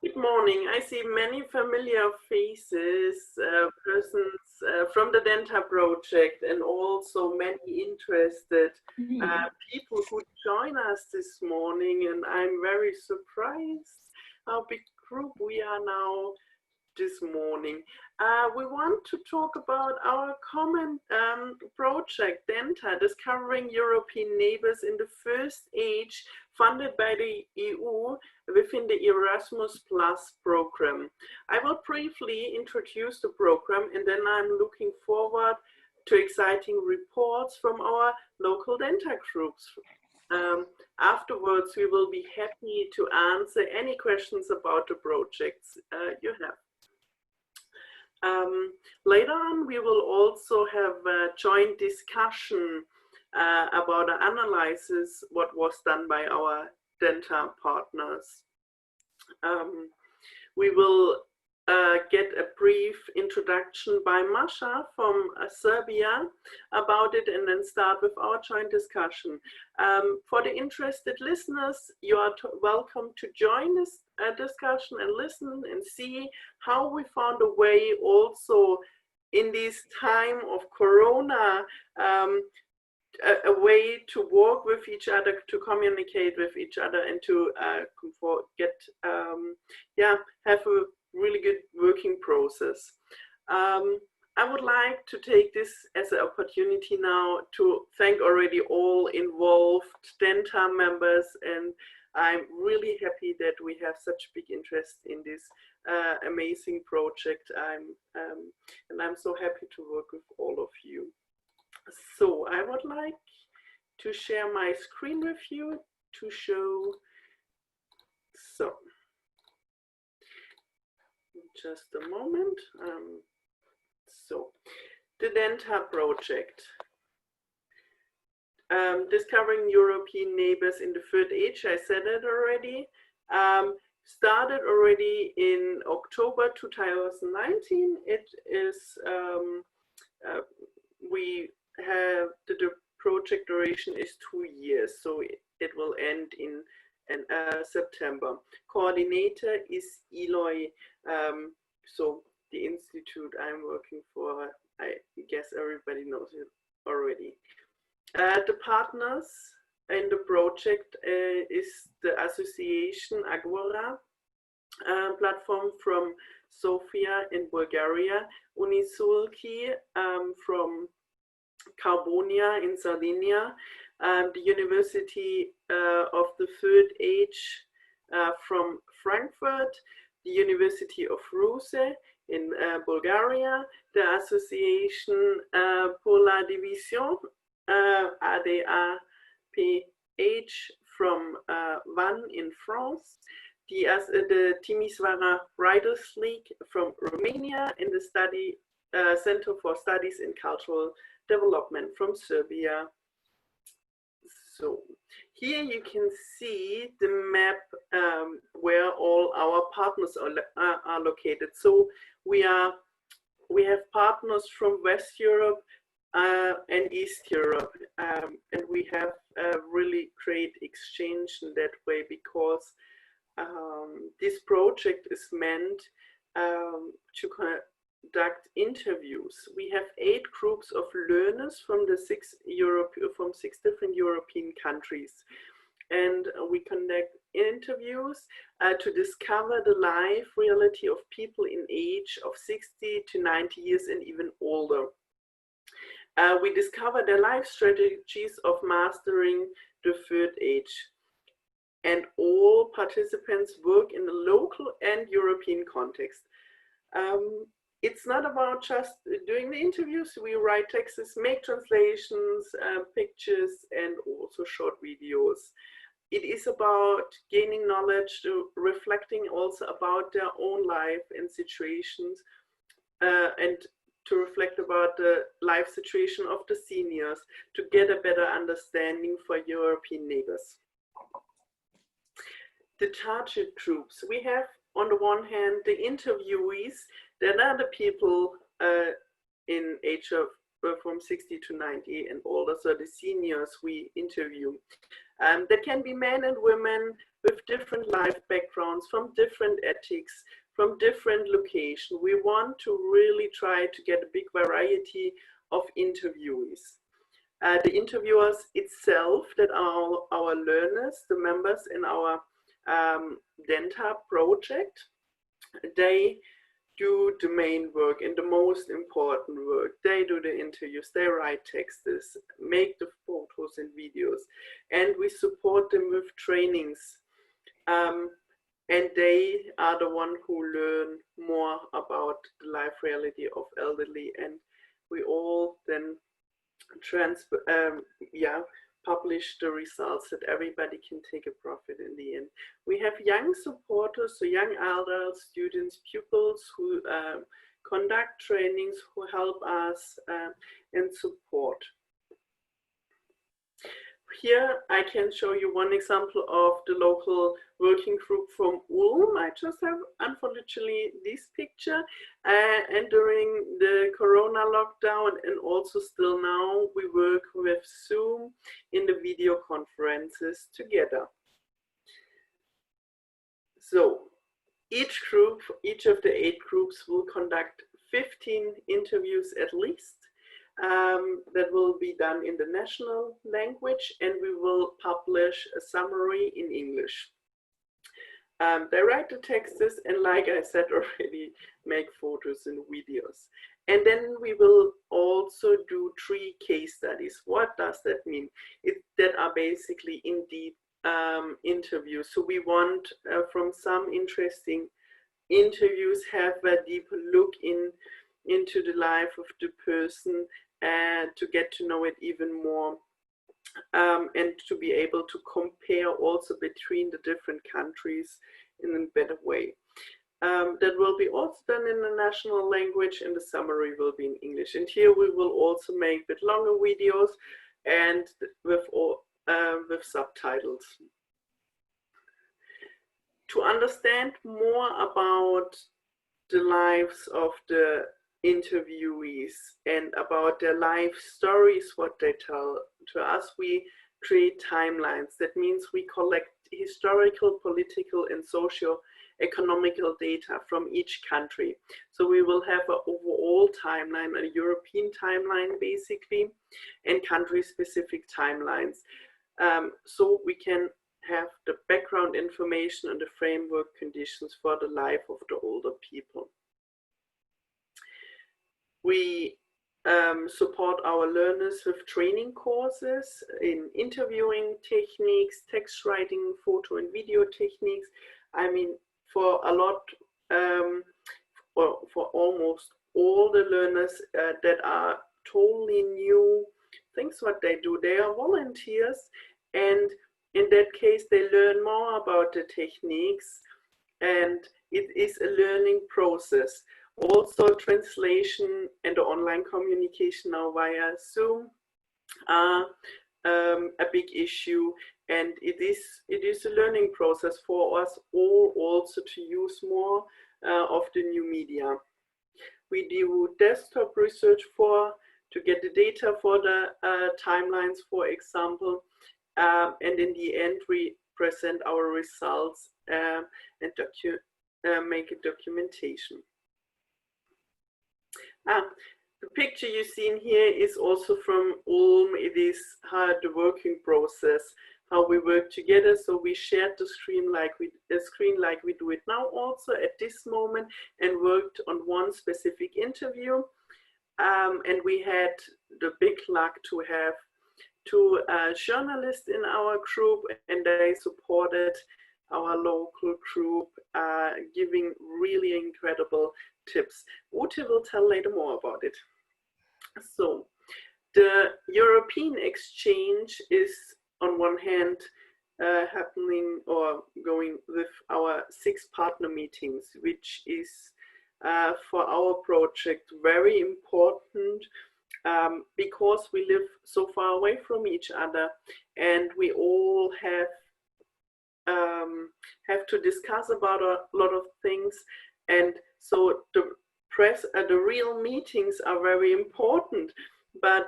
Good morning. I see many familiar faces, persons from the DENTA project, and also many interested people who join us this morning. And I'm very surprised how big group we are now this morning. We want to talk about our common project, DENTA, Discovering European Neighbors in the First Age, funded by the EU within the Erasmus Plus program. I will briefly introduce the program, and then I'm looking forward to exciting reports from our local DENTA groups. Afterwards, we will be happy to answer any questions about the projects you have. Later on, we will also have a joint discussion about the analysis, what was done by our DENTA partners. We will get a brief introduction by Masha from Serbia about it, and then start with our joint discussion. For the interested listeners, you are welcome to join this discussion and listen and see how we found a way also in this time of Corona, a way to work with each other, to communicate with each other, and to have a really good working process. I would like to take this as an opportunity now to thank already all involved DENTA members, and I'm really happy that we have such big interest in this amazing project. And I'm so happy to work with all of you. So I would like to share my screen with you to show. So just a moment. So the DENTA project, Discovering European Neighbors in the Third Age, I said it already, started already in October 2019. It is, we have, the project duration is 2 years, so it will end in September. Coordinator is Eloy, so the institute I'm working for, I guess everybody knows it already. The partners in the project is the association Agora platform from Sofia in Bulgaria, Unisulki from Carbonia in Sardinia, the University of the Third Age from Frankfurt, the University of Ruse in Bulgaria, the Association pour la Division, ADAPH from Vannes in France, the Timișoara Writers League from Romania, and the Center for Studies in Cultural Development from Serbia. So here you can see the map where all our partners are located. So we have partners from West Europe and East Europe, and we have a really great exchange in that way, because this project is meant to conduct interviews. We have 8 groups of learners from the 6 different European countries, and we conduct interviews to discover the life reality of people in age of 60 to 90 years and even older. We discover their life strategies of mastering the third age, and all participants work in the local and European context. It's not about just doing the interviews. We write texts, make translations, pictures, and also short videos. It is about gaining knowledge, reflecting also about their own life and situations, and to reflect about the life situation of the seniors, to get a better understanding for European neighbors. The target groups. We have, on the one hand, the interviewees, that are the people in age of from 60 to 90 and older, so the seniors we interview. That can be men and women with different life backgrounds, from different ethics, from different locations. We want to really try to get a big variety of interviewees. The interviewers itself, that are our learners, the members in our DENTA project, they do the main work and the most important work. They do the interviews, they write texts, make the photos and videos, and we support them with trainings. And they are the one who learn more about the life reality of elderly, and we all then publish the results that everybody can take a profit in the end. We have young supporters, so young adults, students, pupils who conduct trainings, who help us and support. Here I can show you one example of the local working group from Ulm. I just have, unfortunately, this picture. And during the Corona lockdown, and also still now, we work with Zoom in the video conferences together. So each group, each of the 8 groups will conduct 15 interviews at least. That will be done in the national language, and we will publish a summary in English. They write the texts, and like I said already, make photos and videos. And then we will also do 3 case studies. What does that mean? That are basically in-depth interviews. So we want from some interesting interviews have a deep look into the life of the person and to get to know it even more, and to be able to compare also between the different countries in a better way. That will be also done in the national language, and the summary will be in English. And here we will also make a bit longer videos and with subtitles. To understand more about the lives of the interviewees and about their life stories, what they tell to us, we create timelines. That means we collect historical, political, and socio-economical data from each country. So we will have an overall timeline, a European timeline basically, and country-specific timelines. So we can have the background information and the framework conditions for the life of the older people. We support our learners with training courses in interviewing techniques, text writing, photo and video techniques. I mean, for a lot, or for almost all the learners that are totally new things what they do, they are volunteers, and in that case they learn more about the techniques, and it is a learning process. Also, translation and the online communication now via Zoom are a big issue, and it is a learning process for us all also to use more of the new media. We do desktop research to get the data for the timelines, for example, and in the end we present our results and make a documentation. The picture you see in here is also from Ulm. It is the working process, how we work together. So we shared the screen like we do it now also at this moment, and worked on one specific interview. And we had the big luck to have 2 journalists in our group, and they supported our local group, giving really incredible tips. Ute will tell later more about it. So the European exchange is on one hand happening or going with our 6 partner meetings, which is for our project very important, because we live so far away from each other, and we all have to discuss about a lot of things. And so the real meetings are very important, but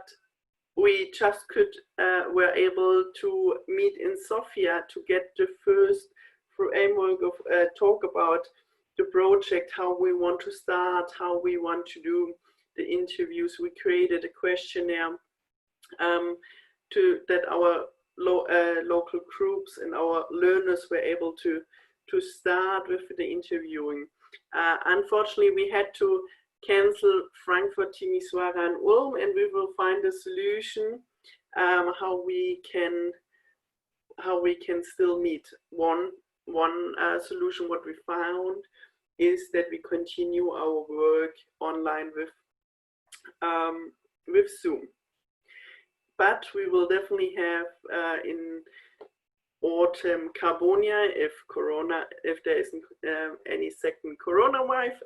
we just were able to meet in Sofia to get the first framework of talk about the project, how we want to start, how we want to do the interviews. We created a questionnaire that our local groups and our learners were able to start with the interviewing. Unfortunately, we had to cancel Frankfurt, Timisoara, and Ulm, and we will find a solution how we can still meet. One solution what we found is that we continue our work online with Zoom. But we will definitely have in autumn Carbonia if there isn't any second corona wave,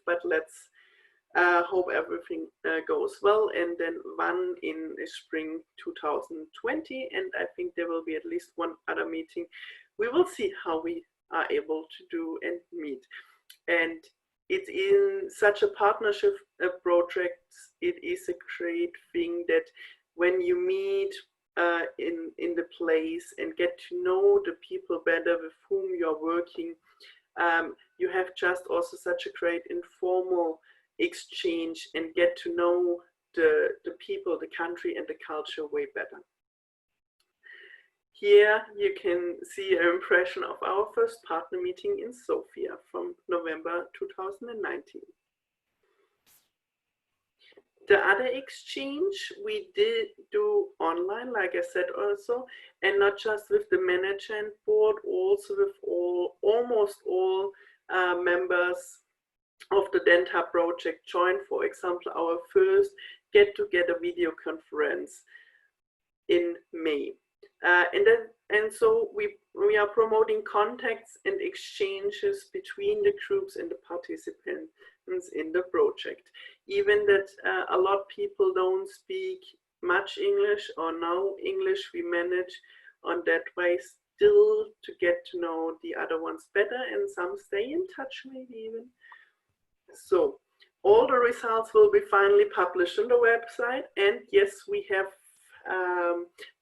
but let's hope everything goes well, and then one in spring 2020, and I think there will be at least one other meeting. We will see how we are able to do and meet. And it's in such a partnership project, it is a great thing that when you meet in the place and get to know the people better with whom you're working, you have just also such a great informal exchange and get to know the people, the country, and the culture way better. Here you can see an impression of our first partner meeting in Sofia from November 2019. The other exchange we did do online, like I said also, and not just with the manager and board, also with almost all members of the DENTA project joined, for example, our first get-together video conference in May. And so we are promoting contacts and exchanges between the groups and the participants in the project. Even that a lot of people don't speak much English or no English, we manage on that way still to get to know the other ones better, and some stay in touch maybe even. So all the results will be finally published on the website, and yes, we have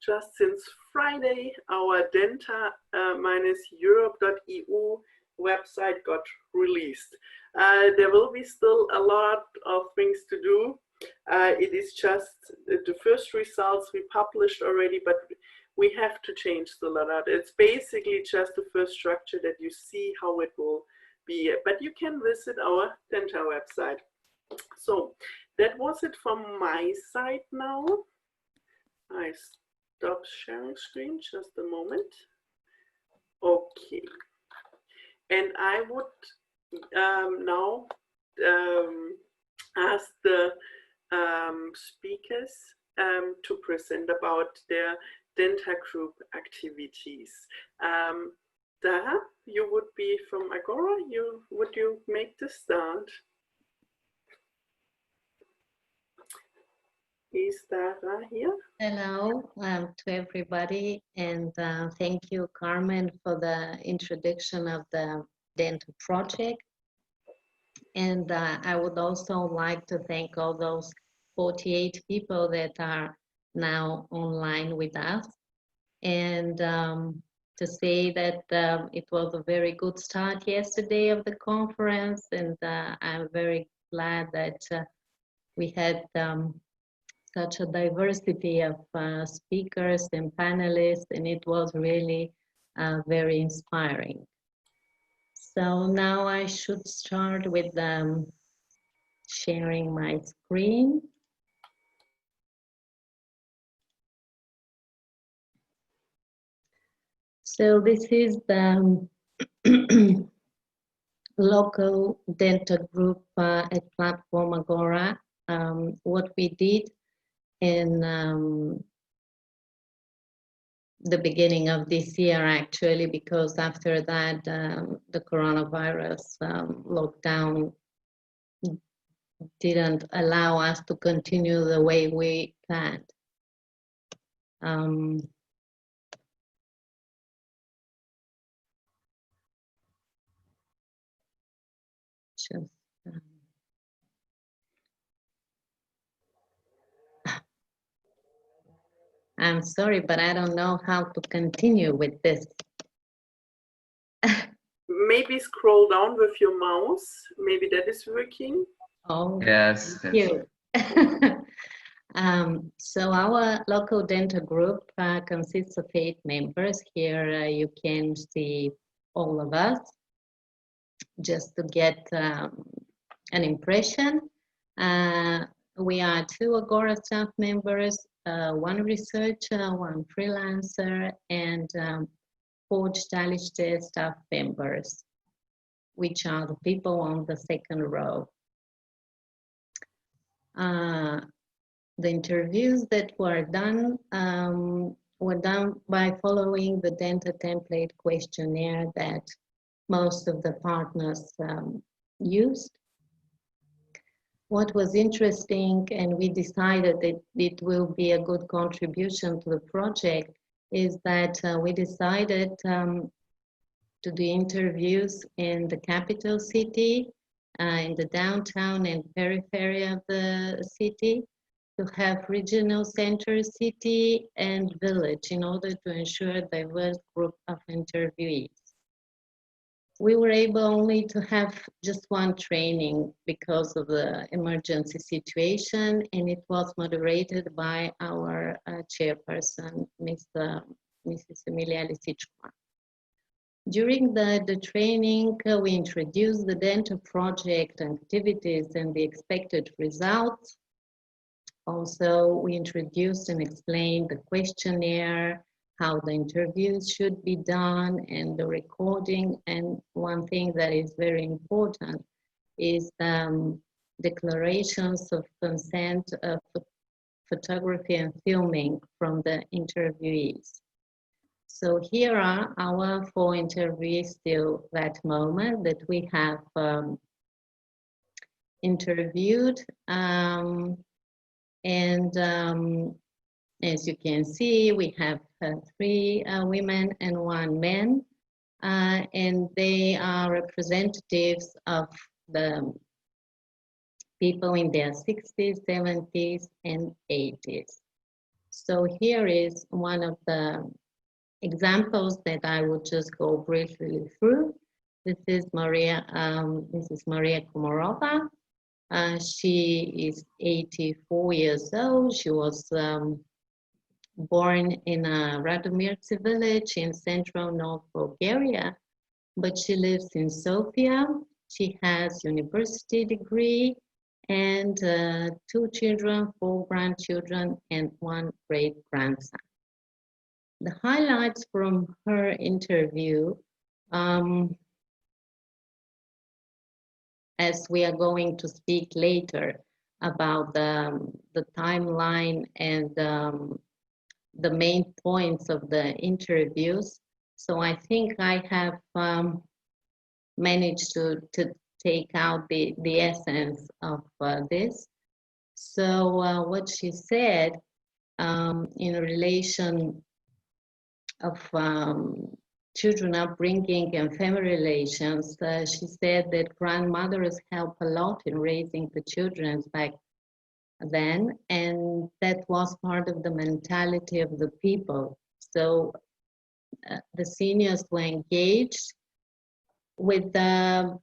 just since Friday our DENTA-Europe.eu website got released. There will be still a lot of things to do. It is just the first results we published already, but we have to change the lot. It's basically just the first structure that you see how it will be, but you can visit our DENTA website. So that was it from my side now. I stop sharing screen just a moment. Okay. And I would now ask the speakers to present about their DENTA group activities. Dara, you would be from Agora. Would you make the start? Is Dara here? Hello to everybody, and thank you, Carmen, for the introduction of the DENTA project. And I would also like to thank all those 48 people that are now online with us, and to say that it was a very good start yesterday of the conference, and I'm very glad that we had such a diversity of speakers and panelists, and it was really very inspiring. So now I should start with sharing my screen. So this is the local DENTA group at Platform Agora. What we did in the beginning of this year, actually, because after that the coronavirus lockdown didn't allow us to continue the way we planned. Just, I'm sorry, but I don't know how to continue with this. Maybe scroll down with your mouse. Maybe that is working. Oh, Yes. thank you. So our local DENTA group consists of 8 members. Here you can see all of us, just to get an impression. We are 2 Agora staff members, 1 researcher, 1 freelancer, and 4 Stalište staff members, which are the people on the second row. The interviews that were done by following the DENTA template questionnaire that most of the partners used. What was interesting, and we decided that it will be a good contribution to the project, is that we decided to do interviews in the capital city, in the downtown and periphery of the city, to have regional center, city, and village in order to ensure a diverse group of interviewees. We were able only to have just 1 training because of the emergency situation, and it was moderated by our chairperson, Mrs. Emilia Lisichova. During the training, we introduced the DENTA project activities and the expected results. Also, we introduced and explained the questionnaire, how the interviews should be done, and the recording. And one thing that is very important is declarations of consent of photography and filming from the interviewees. So here are our 4 interviewees till that moment that we have interviewed. As you can see, we have 3 women and 1 man, and they are representatives of the people in their 60s, 70s, and 80s. So here is one of the examples that I would just go briefly through. This is Mrs. Maria Komorova. She is 84 years old. She was born in a Radomirci village in central North Bulgaria, but she lives in Sofia. She has university degree and 2 children, 4 grandchildren, and 1 great-grandson. The highlights from her interview, as we are going to speak later about the timeline and the main points of the interviews. So I think I have managed to take out the essence of this. So what she said in relation of children upbringing and family relations, she said that grandmothers help a lot in raising the children back then, and that was part of the mentality of the people. So the seniors were engaged with their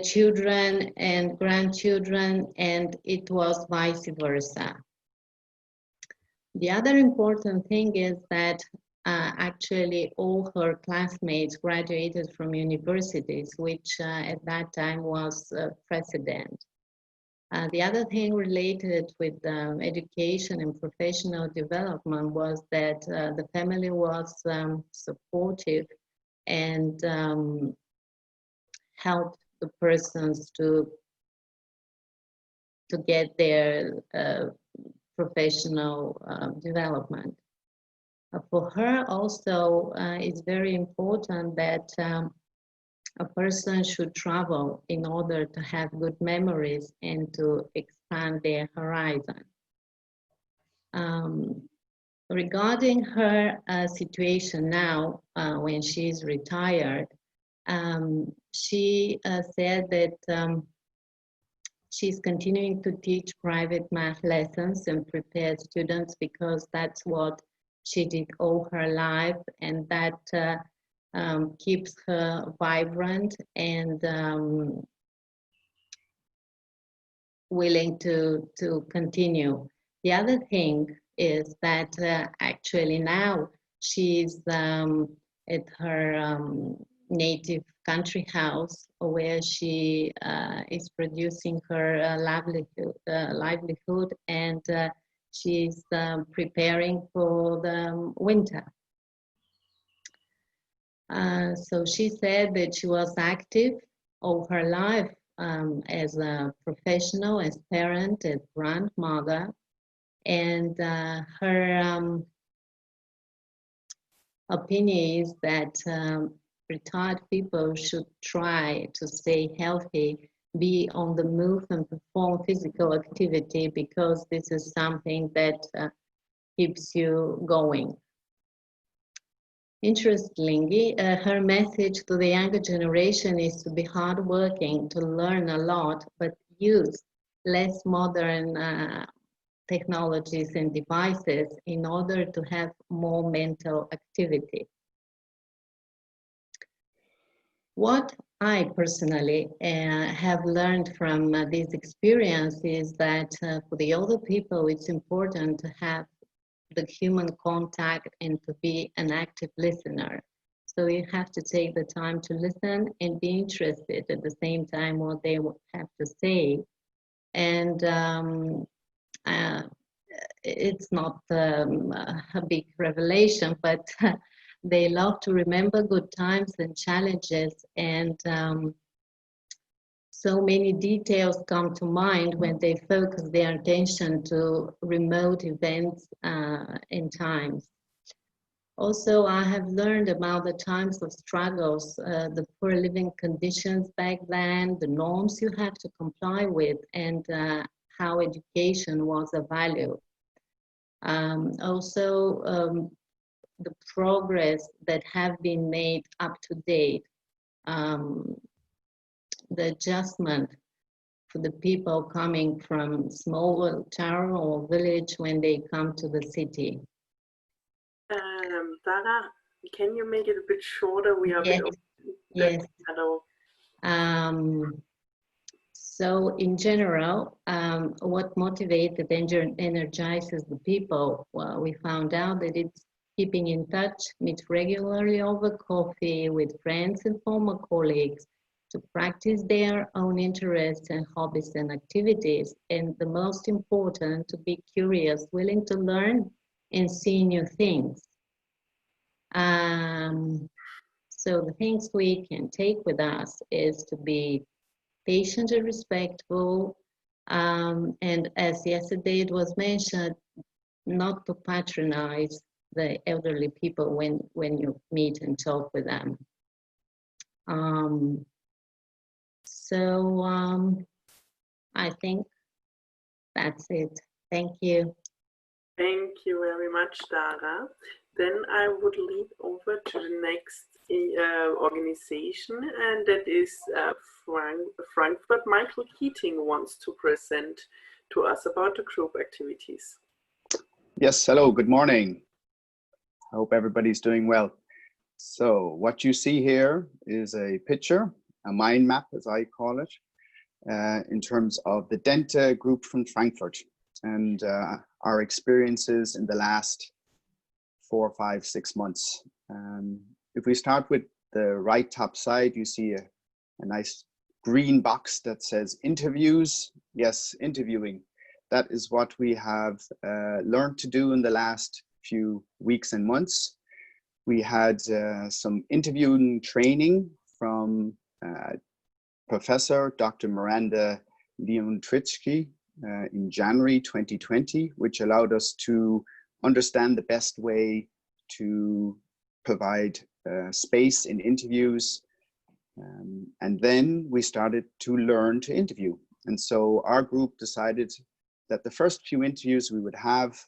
children and grandchildren, and it was vice versa. The other important thing is that actually all her classmates graduated from universities, which at that time was precedent. The other thing related with education and professional development was that the family was supportive and helped the persons to get their professional development. For her also, it's very important that a person should travel in order to have good memories and to expand their horizon. Regarding her situation now, when she's retired, she said that she's continuing to teach private math lessons and prepare students because that's what she did all her life, and that keeps her vibrant and willing to continue. The other thing is that actually now she's at her native country house where she is producing her livelihood, and she's preparing for the winter. So she said that she was active all her life as a professional, as parent, as grandmother, and her opinion is that retired people should try to stay healthy, be on the move and perform physical activity, because this is something that keeps you going. Interestingly, her message to the younger generation is to be hardworking, to learn a lot, but use less modern technologies and devices in order to have more mental activity. What I personally have learned from this experience is that for the older people, it's important to have the human contact and to be an active listener. So you have to take the time to listen and be interested at the same time what they have to say. And it's not a big revelation, but they love to remember good times and challenges, and so many details come to mind when they focus their attention to remote events and times. Also, I have learned about the times of struggles, the poor living conditions back then, the norms you have to comply with, and how education was a value. Also, the progress that have been made up to date, the adjustment for the people coming from small town or village when they come to the city. Dara, can you make it a bit shorter? We are yes. a bit Yes. Hello. So in general, what motivated and energizes the people? Well, we found out that it's keeping in touch, meet regularly over coffee with friends and former colleagues, to practice their own interests and hobbies and activities. And the most important, to be curious, willing to learn and see new things. So the things we can take with us is to be patient and respectful, and as yesterday it was mentioned, not to patronize the elderly people when you meet and talk with them. I think that's it. Thank you. Thank you very much, Dara. Then I would lead over to the next organization, and that is Frankfurt. Michael Keating wants to present to us about the group activities. Yes, hello, good morning. I hope everybody's doing well. So what you see here is a picture, a mind map as I call it, in terms of the DENTA group from Frankfurt, and our experiences in the last 4, 5, 6 months. If we start with the right top side, you see a nice green box that says interviews. Yes, interviewing. That is what we have learned to do in the last few weeks and months. We had some interviewing training from Professor Dr. Miranda Leontritsky in January 2020, which allowed us to understand the best way to provide space in interviews. And then we started to learn to interview. And so our group decided that the first few interviews we would have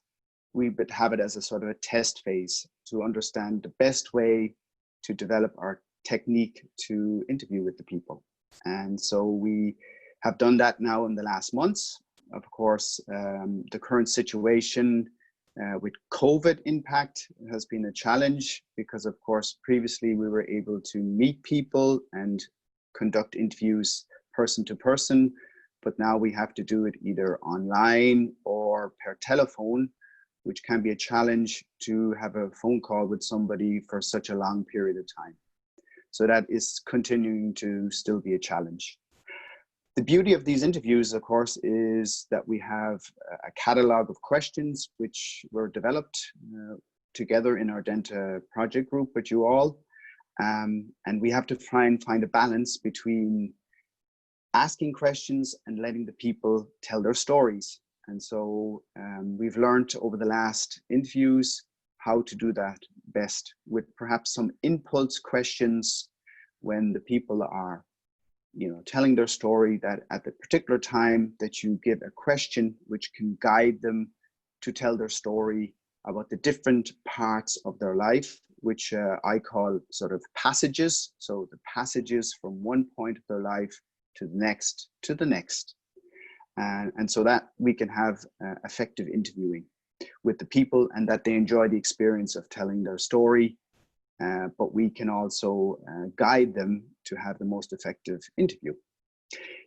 it as a sort of a test phase to understand the best way to develop our technique to interview with the people. And so we have done that now in the last months. Of course, the current situation With COVID impact, it has been a challenge because, of course, previously we were able to meet people and conduct interviews person to person, but now we have to do it either online or per telephone, which can be a challenge to have a phone call with somebody for such a long period of time. So that is continuing to still be a challenge. The beauty of these interviews, of course, is that we have a catalog of questions which were developed together in our DENTA project group with you all. And we have to try and find a balance between asking questions and letting the people tell their stories. And so we've learned over the last interviews how to do that best, with perhaps some impulse questions when the people are telling their story, that at the particular time that you give a question which can guide them to tell their story about the different parts of their life, which I call sort of passages. So the passages from one point of their life to the next, to the next. And so that we can have effective interviewing with the people, and that they enjoy the experience of telling their story. But we can also guide them to have the most effective interview.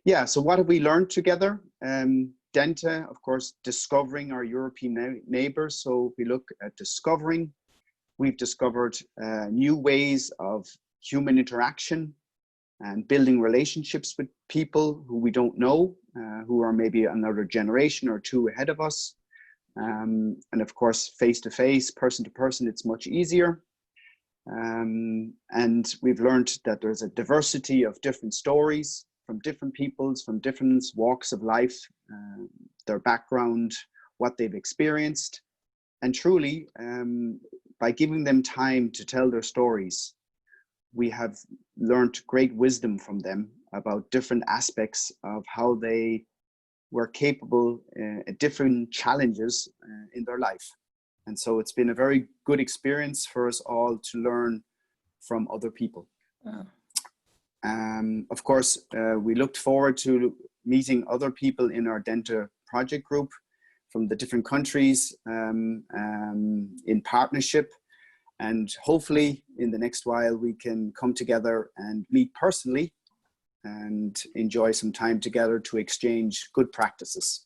Yeah, so what have we learned together? DENTA, of course, discovering our European neighbors. So if we look at discovering, we've discovered new ways of human interaction and building relationships with people who we don't know, who are maybe another generation or two ahead of us. And of course, face-to-face, person-to-person, it's much easier. And we've learned that there's a diversity of different stories from different peoples, from different walks of life, their background, what they've experienced. And truly, by giving them time to tell their stories, we have learned great wisdom from them about different aspects of how they were capable at different challenges in their life. And so it's been a very good experience for us all to learn from other people. Oh. Of course, we looked forward to meeting other people in our DENTA project group from the different countries in partnership. And hopefully in the next while, we can come together and meet personally and enjoy some time together to exchange good practices.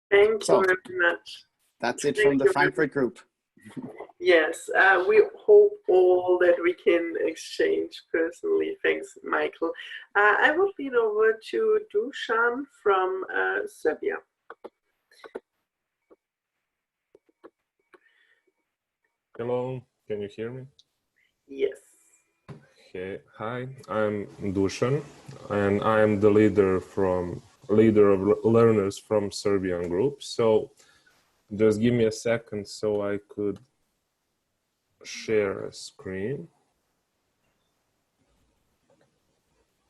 Thank you very much. That's it from the Frankfurt group. Yes, we hope all that we can exchange personally. Thanks, Michael. I will lead over to Dusan from Serbia. Hello, can you hear me? Yes. Okay. Hi, I'm Dusan, and I'm the leader of learners from Serbian group. So just give me a second so I could share a screen.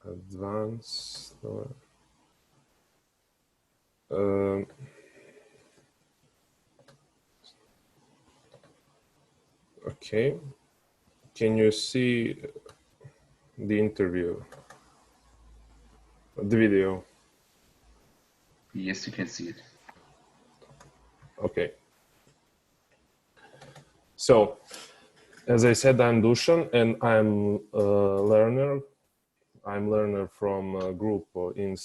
Advanced. Okay. Can you see the interview? The video? Yes, you can see it. Okay. So, as I said, I'm Dusan, and I'm a learner. I'm learner from a group in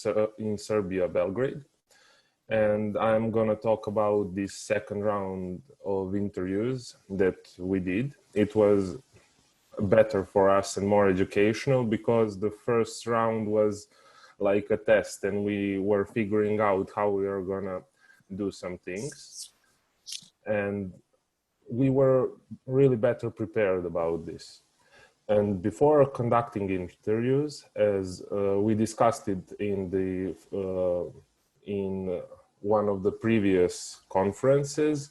Serbia, Belgrade. And I'm gonna talk about this second round of interviews that we did. It was better for us and more educational because the first round was like a test and we were figuring out how we are gonna do some things. And we were really better prepared about this. And before conducting interviews, as we discussed it in one of the previous conferences,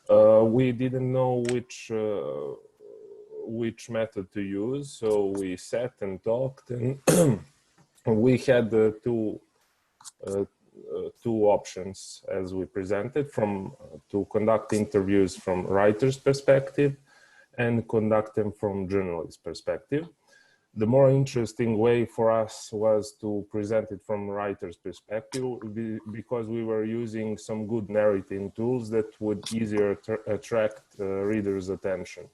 we didn't know which method to use. So we sat and talked, and we had two options as we presented, to conduct interviews from writer's perspective and conduct them from journalist perspective. The more interesting way for us was to present it from a writer's perspective, because we were using some good narrating tools that would easier attract readers' attention.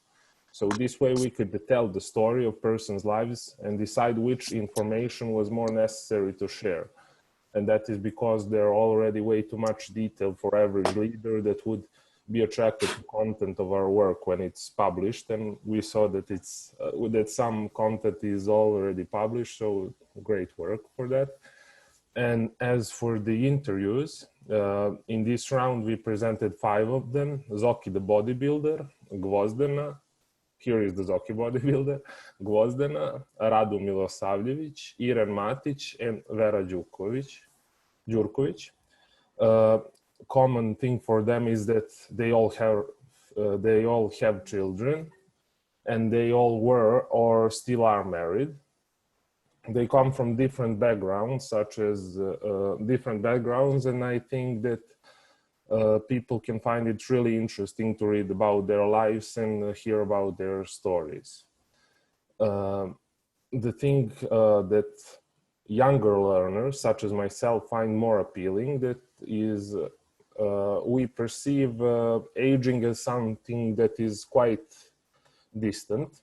So this way we could tell the story of persons' lives and decide which information was more necessary to share. And that is because there are already way too much detail for every reader that would be attracted to content of our work when it's published. And we saw that it's that some content is already published, so great work for that. And as for the interviews, in this round we presented 5 of them: Zoki the bodybuilder, Gvozdena, here is the Zoki bodybuilder, Gvozdena, Radu Milosavljević, Iran Matic, and Vera Đurković. Common thing for them is that they all have children, and they all were or still are married. They come from different backgrounds, and I think that people can find it really interesting to read about their lives and hear about their stories. The thing that younger learners, such as myself, find more appealing, that is we perceive aging as something that is quite distant,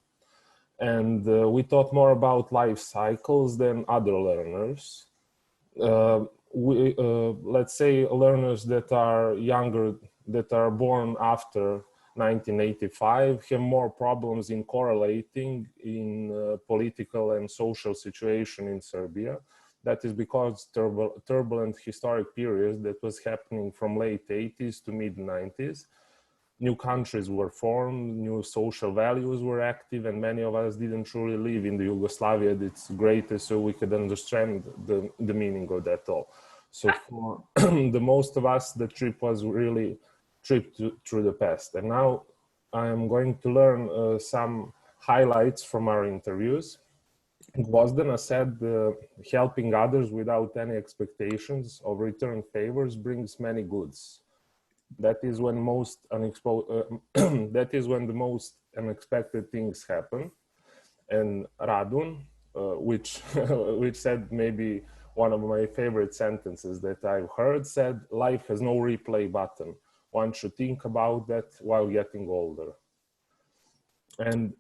and we thought more about life cycles than other learners. Let's say learners that are younger, that are born after 1985, have more problems in correlating in political and social situation in Serbia. That is because turbulent historic periods that was happening from late 80s to mid 90s. New countries were formed, new social values were active, and many of us didn't truly live in the Yugoslavia at its greatest, so we could understand the meaning of that all. So for the most of us, the trip was really trip through the past. And now I am going to learn some highlights from our interviews. Gvozdena said, helping others without any expectations of return favors brings many goods. That is when the most unexpected things happen. And Radun, which said maybe one of my favorite sentences that I've heard, said, "Life has no replay button. One should think about that while getting older." And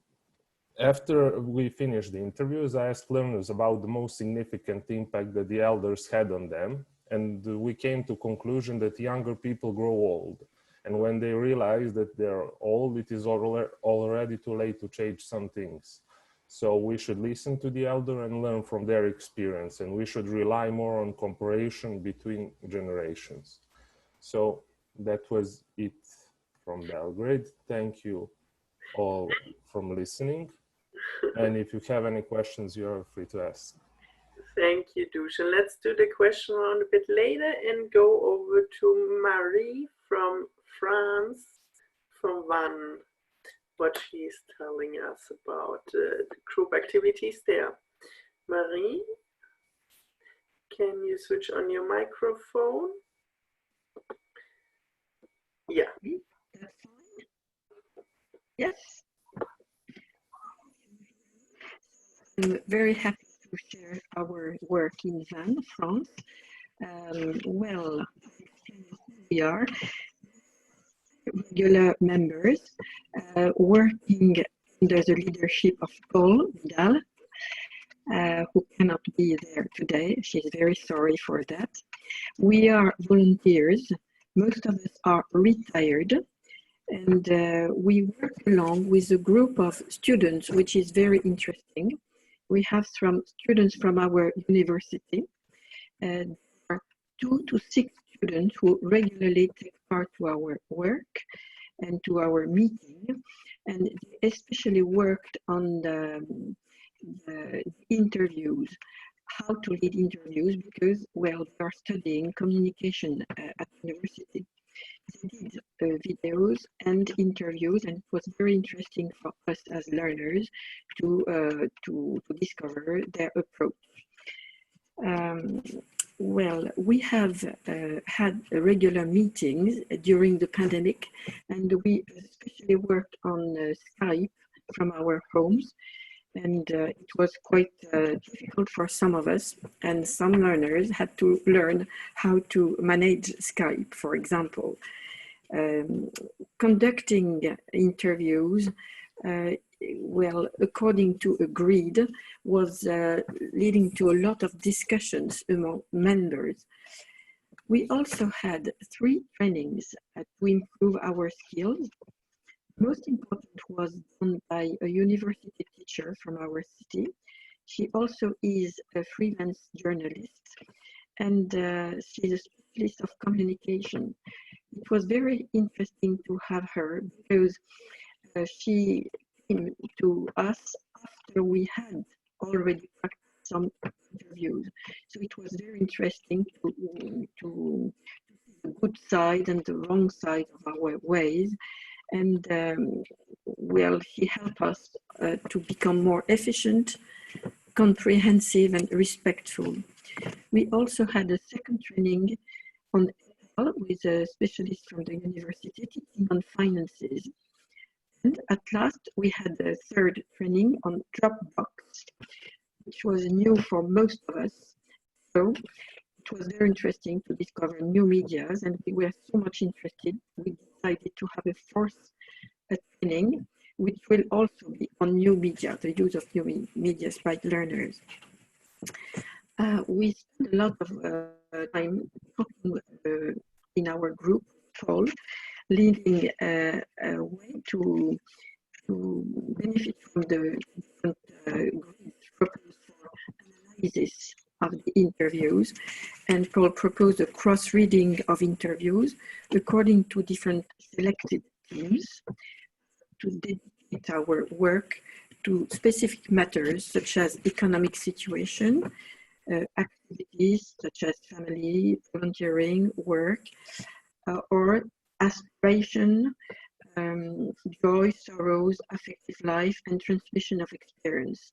after we finished the interviews, I asked learners about the most significant impact that the elders had on them. And we came to the conclusion that younger people grow old. And when they realize that they're old, it is already too late to change some things. So we should listen to the elder and learn from their experience. And we should rely more on cooperation between generations. So that was it from Belgrade. Thank you all for listening. And if you have any questions, you are free to ask. Thank you, Dusan. Let's do the question round a bit later and go over to Marie from France, from Vannes, what she's telling us about the group activities there. Marie, can you switch on your microphone? Yeah. That's fine. Yes. I'm very happy to share our work in Vannes, France. Well, we are regular members working under the leadership of Paul Vidal, who cannot be there today. She's very sorry for that. We are volunteers. Most of us are retired, and we work along with a group of students, which is very interesting. We have some students from our university. There are 2 to 6 students who regularly take part to our work and to our meeting, and they especially worked on the interviews, how to lead interviews, because, well, they are studying communication at university. They did videos and interviews, and it was very interesting for us as learners to discover their approach. Well, we have had regular meetings during the pandemic, and we especially worked on Skype from our homes. And it was quite difficult for some of us, and some learners had to learn how to manage Skype, for example. Conducting interviews, well, according to agreed, was leading to a lot of discussions among members. We also had 3 trainings to improve our skills. Most important was done by a university teacher from our city. She also is a freelance journalist, and she's a specialist of communication. It was very interesting to have her because she came to us after we had already practiced some interviews. So it was very interesting to see the good side and the wrong side of our ways. And well, she helped us to become more efficient, comprehensive, and respectful. We also had a second training on with a specialist from the university teaching on finances. And at last, we had a third training on Dropbox, which was new for most of us. So it was very interesting to discover new medias, and we were so much interested, we decided to have a fourth training, which will also be on new media, the use of new media by learners. We spent a lot of time talking in our group call, leading a way to benefit from the different grids proposed for analysis of the interviews, and Paul proposed a cross-reading of interviews according to different selected teams to dedicate our work to specific matters such as economic situation, activities such as family, volunteering, work, or aspiration, joy, sorrows, affective life, and transmission of experience.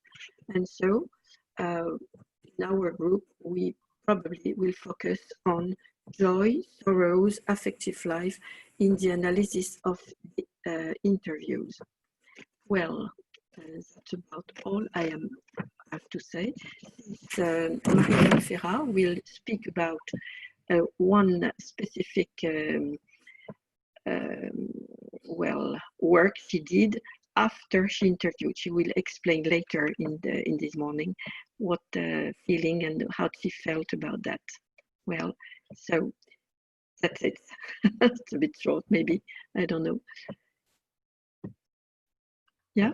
And so in our group, we probably will focus on joy, sorrows, affective life in the analysis of the interviews. Well, that's about all I have to say. Marie Ferra will speak about one specific well, work she did after she interviewed. She will explain later in this morning what feeling and how she felt about that. Well, so that's it. It's a bit short, maybe. I don't know. Yeah.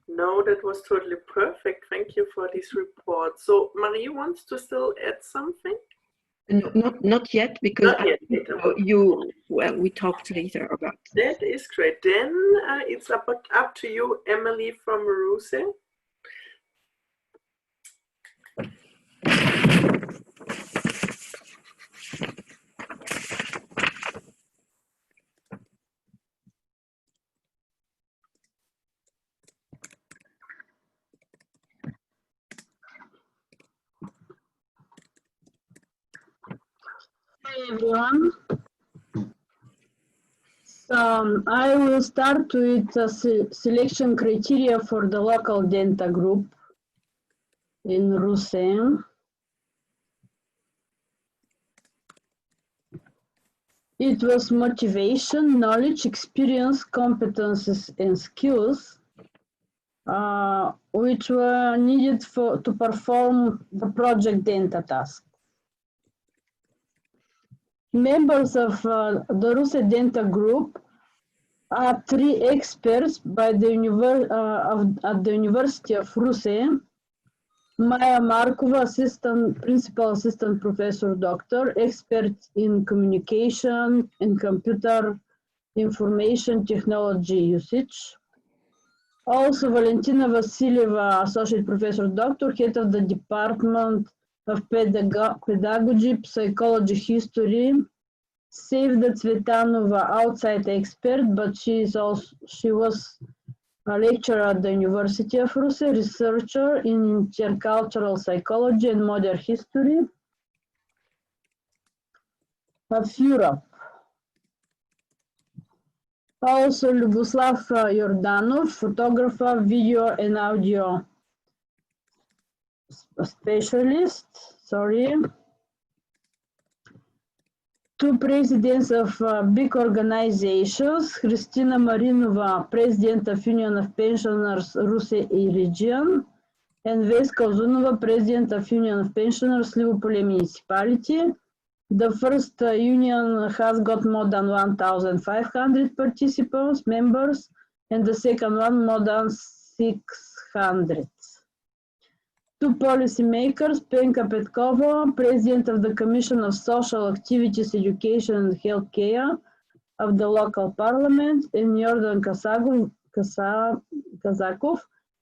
No, that was totally perfect. Thank you for this report. So Marie wants to still add something? No, not yet, because not yet. Well, we talked later about that. Is great. Then it's up to you, Emily from Ruse. Hi everyone. So I will start with the selection criteria for the local DENTA group in Russe. It was motivation, knowledge, experience, competences, and skills which were needed to perform the project DENTA task. Members of the Russe DENTA group are 3 experts by the at the University of Russe. Maya Markova, principal assistant professor, doctor, expert in communication and computer information technology usage. Also, Valentina Vasilyeva, associate professor, doctor, head of the Department of Pedagogy, Psychology, History. Sevda Tsvetanova, outside expert, but she was a lecturer at the University of Russe, researcher in intercultural psychology and modern history of Europe. Also, Luboslav Yordanov, photographer, video and audio specialist. Sorry. Two presidents of big organizations, Kristina Marinova, president of Union of Pensioners, Russia region, and Veska Ozunova, president of Union of Pensioners, Livopolye municipality. The first union has got more than 1,500 participants, members, and the second one more than 600. Two policymakers, Penka Petkova, president of the Commission of Social Activities, Education and Healthcare of the local parliament, and Yordan Kazakov,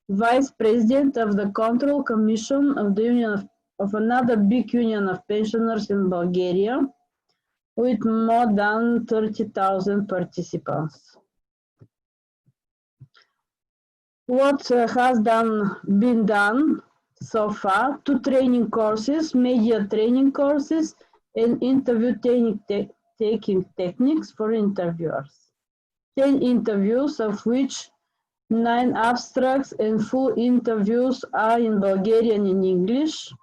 vice president of the Control Commission of the Union of another big union of pensioners in Bulgaria, with more than 30,000 participants. What has been done so far? 2 training courses, media training courses, and interview taking techniques for interviewers. 10 interviews, of which 9 abstracts and full interviews are in Bulgarian and English.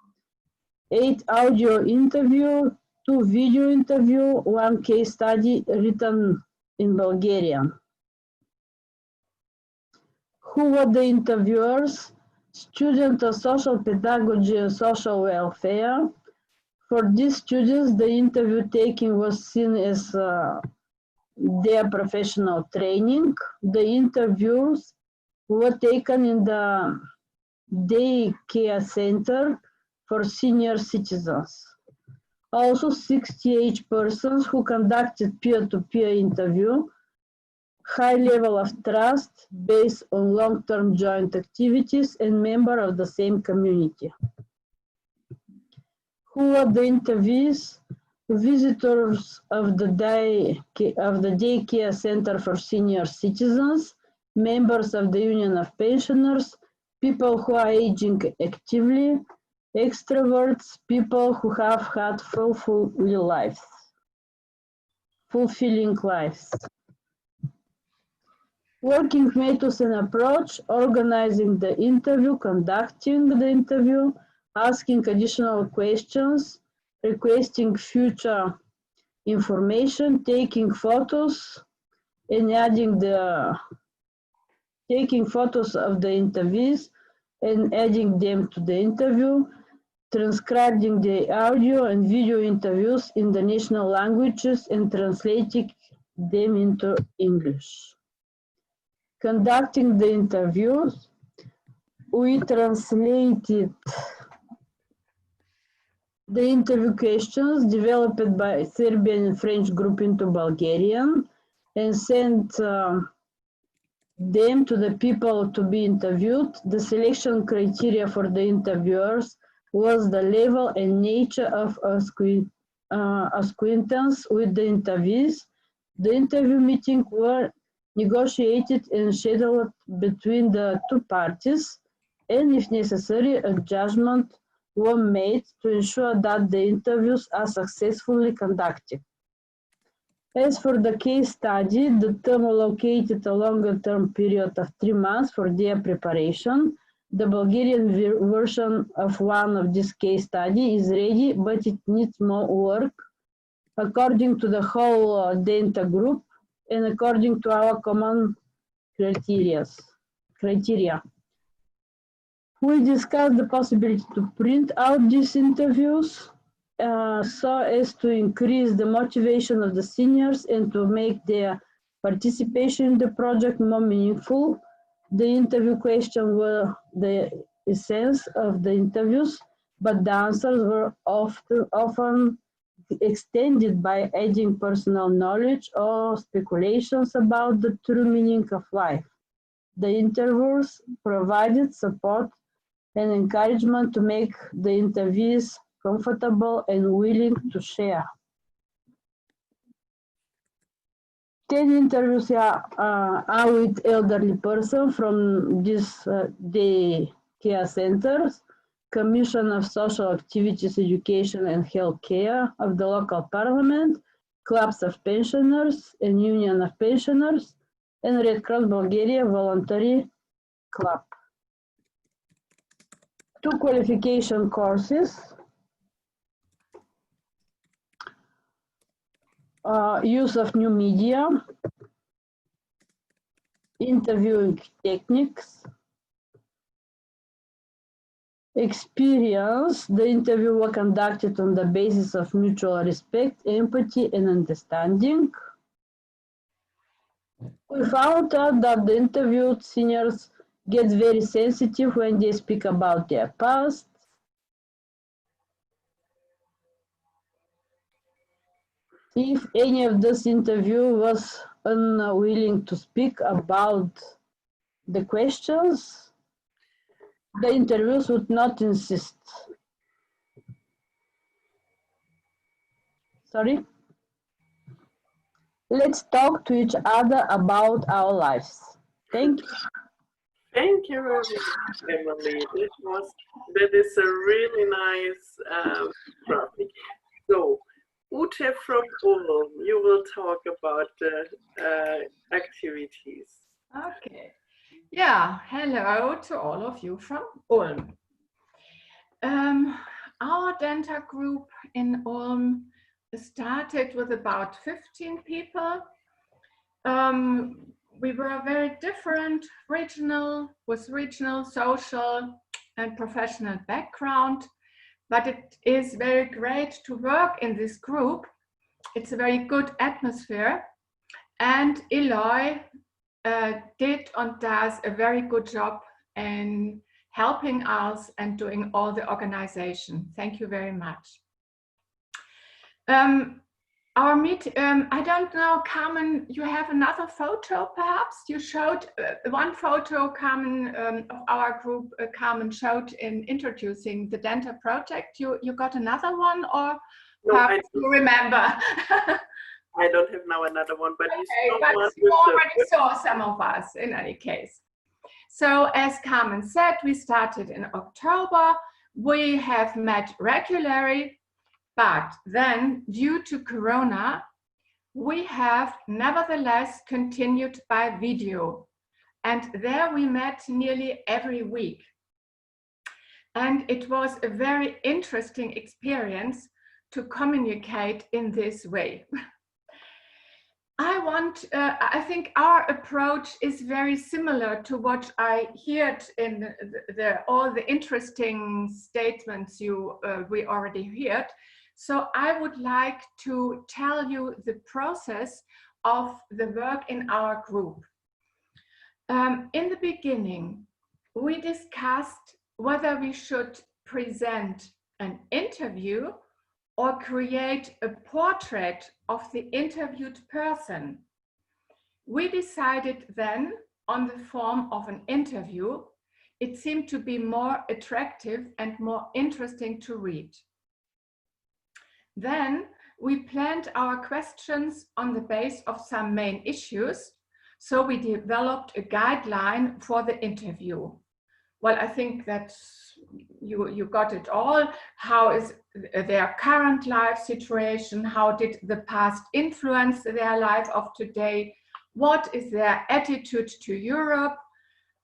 8 audio interview, 2 video interview, 1 case study written in Bulgarian. Who were the interviewers? Students of social pedagogy and social welfare. For these students, the interview taking was seen as their professional training. The interviews were taken in the day care center for senior citizens. Also, 68 persons who conducted peer-to-peer interview, high level of trust based on long-term joint activities and member of the same community. Who were the interviewees? Visitors of the daycare center for senior citizens, members of the Union of Pensioners, people who are aging actively, extroverts, people who have had fulfilling lives. Working methods and approach: organizing the interview, conducting the interview, asking additional questions, requesting future information, taking photos, and taking photos of the interviews and adding them to the interview, transcribing the audio and video interviews in the national languages and translating them into English. Conducting the interviews, we translated the interview questions developed by Serbian and French group into Bulgarian and sent them to the people to be interviewed. The selection criteria for the interviewers was the level and nature of acquaintance with the interviewees. The interview meetings were negotiated and scheduled between the two parties, and if necessary, a judgment were made to ensure that the interviews are successfully conducted. As for the case study, the term allocated a longer-term period of 3 months for their preparation. The Bulgarian version of one of this case study is ready, but it needs more work according to the whole DENTA group and according to our common criteria. We discussed the possibility to print out these interviews so as to increase the motivation of the seniors and to make their participation in the project more meaningful. The interview questions were the essence of the interviews, but the answers were often extended by adding personal knowledge or speculations about the true meaning of life. The interviewers provided support and encouragement to make the interviewees comfortable and willing to share. 10 interviews are with elderly persons from these day care centers, Commission of Social Activities, Education and Healthcare of the local parliament, clubs of pensioners and Union of Pensioners, and Red Cross Bulgaria Voluntary Club. 2 qualification courses. Use of new media, interviewing techniques, experience. The interview was conducted on the basis of mutual respect, empathy, and understanding. We found out that the interviewed seniors get very sensitive when they speak about their past. If any of this interview was unwilling to speak about the questions, the interviews would not insist. Sorry? Let's talk to each other about our lives. Thank you. Thank you very much, Emily. That is a really nice graphic. So, Ute from Ulm, you will talk about the activities. Okay. Yeah, hello to all of you from Ulm. Our DENTA group in Ulm started with about 15 people. We were very different, with regional, social, and professional background, but it is very great to work in this group. It's a very good atmosphere, and Eloy did and does a very good job in helping us and doing all the organization. Thank you very much. Our I don't know, Carmen, you have another photo perhaps? You showed one photo, Carmen, of our group, Carmen showed in introducing the DENTA project. You got another one, or no, perhaps you remember? I don't have now another one, but you already saw some of us in any case. So as Carmen said, we started in October. We have met regularly. But then, due to Corona, we have nevertheless continued by video. And there we met nearly every week. And it was a very interesting experience to communicate in this way. I think our approach is very similar to what I heard in all the interesting statements we already heard. So I would like to tell you the process of the work in our group. In the beginning, we discussed whether we should present an interview or create a portrait of the interviewed person. We decided then on the form of an interview. It seemed to be more attractive and more interesting to read. Then we planned our questions on the base of some main issues. So we developed a guideline for the interview. Well, I think that you got it all. How is their current life situation? How did the past influence their life of today? What is their attitude to Europe,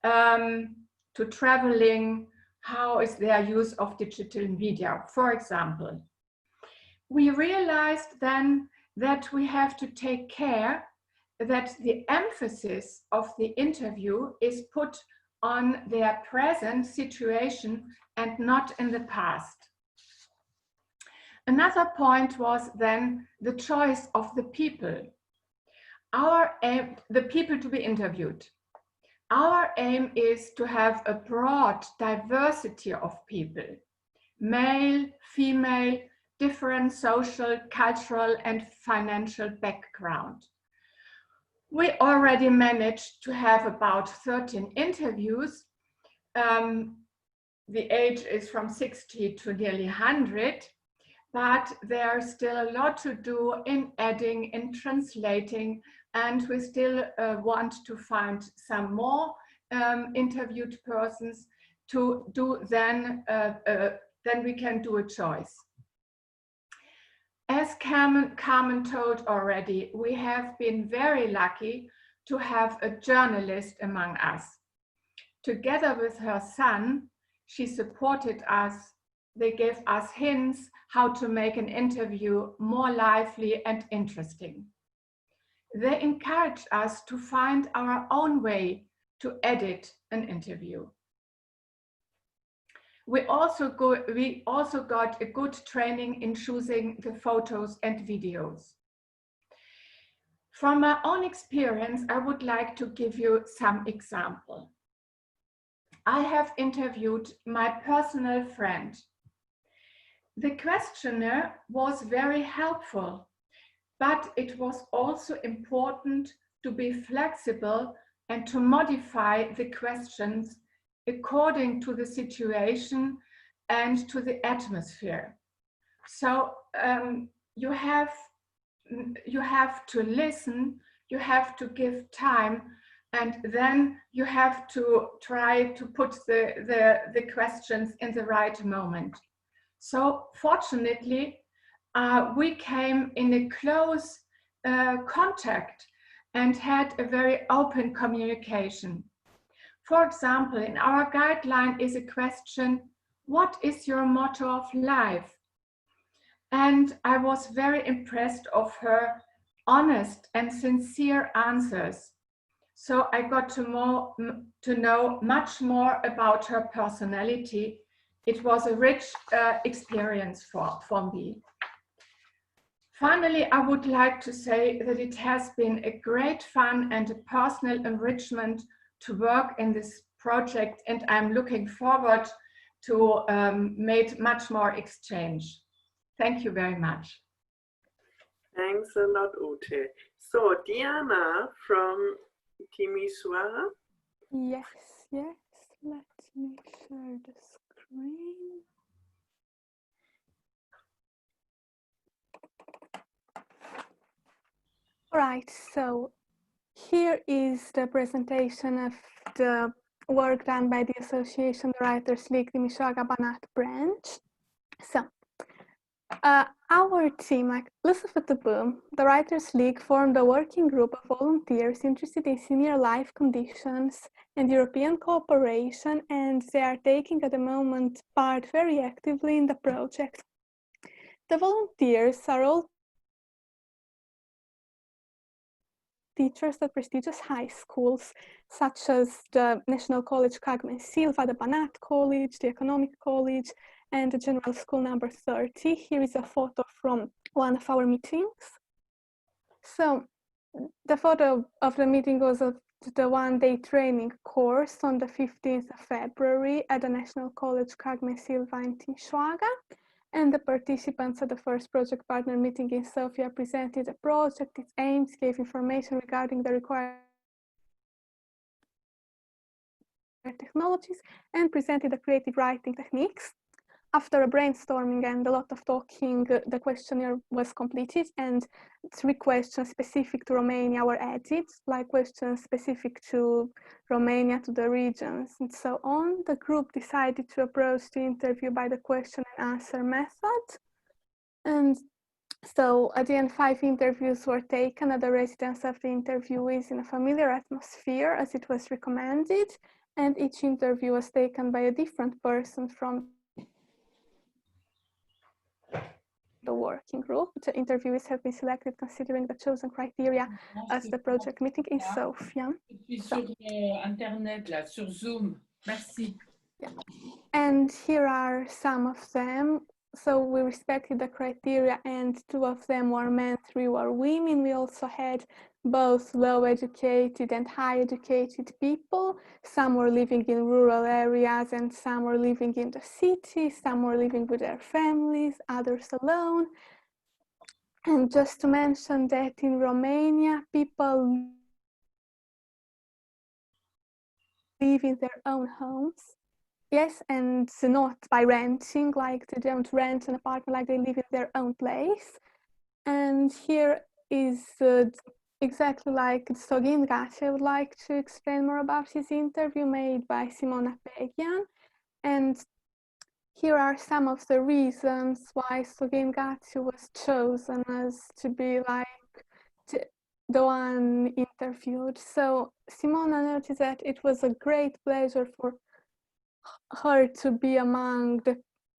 to traveling? How is their use of digital media, for example? We realized then that we have to take care that the emphasis of the interview is put on their present situation and not in the past. Another point was then the choice of the people. Our aim, the people to be interviewed. Our aim is to have a broad diversity of people, male, female, different social, cultural, and financial background. We already managed to have about 13 interviews. The age is from 60 to nearly 100, but there's still a lot to do in adding, in translating, and we still want to find some more interviewed persons to do then we can do a choice. As Carmen told already, we have been very lucky to have a journalist among us. Together with her son, she supported us. They gave us hints how to make an interview more lively and interesting. They encouraged us to find our own way to edit an interview. We also got a good training in choosing the photos and videos. From my own experience, I would like to give you some example. I have interviewed my personal friend. The questionnaire was very helpful, but it was also important to be flexible and to modify the questions according to the situation and to the atmosphere. So you have to listen, you have to give time, and then you have to try to put the questions in the right moment. So fortunately, we came in a close contact and had a very open communication. For example, in our guideline is a question, what is your motto of life? And I was very impressed of her honest and sincere answers. So I got to know much more about her personality. It was a rich experience for me. Finally, I would like to say that it has been a great fun and a personal enrichment to work in this project, and I'm looking forward to make much more exchange. Thank you very much. Thanks a lot, Ute. So Diana from Timisoara. Yes, let me share the screen. All right, so here is the presentation of the work done by the Association Writers League Timisoara Banat branch. So, our team, like Elizabeth the Boom, the Writers League, formed a working group of volunteers interested in senior life conditions and European cooperation, and they are taking at the moment part very actively in the project. The volunteers are all teachers at prestigious high schools, such as the National College Cagme Silva, the Banat College, the Economic College, and the General School number 30. Here is a photo from one of our meetings. So the photo of the meeting was of the one-day training course on the 15th of February at the National College Cagme Silva in Timisoara. And the participants at the first project partner meeting in Sofia presented the project, its aims, gave information regarding the required technologies, and presented the creative writing techniques. After a brainstorming and a lot of talking, the questionnaire was completed, and 3 questions specific to Romania were added, like questions specific to Romania, to the regions, and so on. The group decided to approach the interview by the question and answer method. And so at the end, 5 interviews were taken at the residence of the interviewees in a familiar atmosphere, as it was recommended, and each interview was taken by a different person from the working group. The interviewees have been selected considering the chosen criteria as the project meeting in Sofia. Sur Internet, là, sur Zoom. Merci. Yeah. And here are some of them. So we respected the criteria, and 2 of them were men, 3 were women. We also had both low educated and high educated people. Some were living in rural areas and some were living in the city. Some were living with their families, others alone. And just to mention that in Romania, people live in their own homes. Yes, and not by renting, like they don't rent an apartment, like they live in their own place. And here is exactly like Sogin Gaci. I would like to explain more about his interview made by Simona Pegian. And here are some of the reasons why Sogin Gaci was chosen as to be like the one interviewed. So Simona noticed that it was a great pleasure for her to be among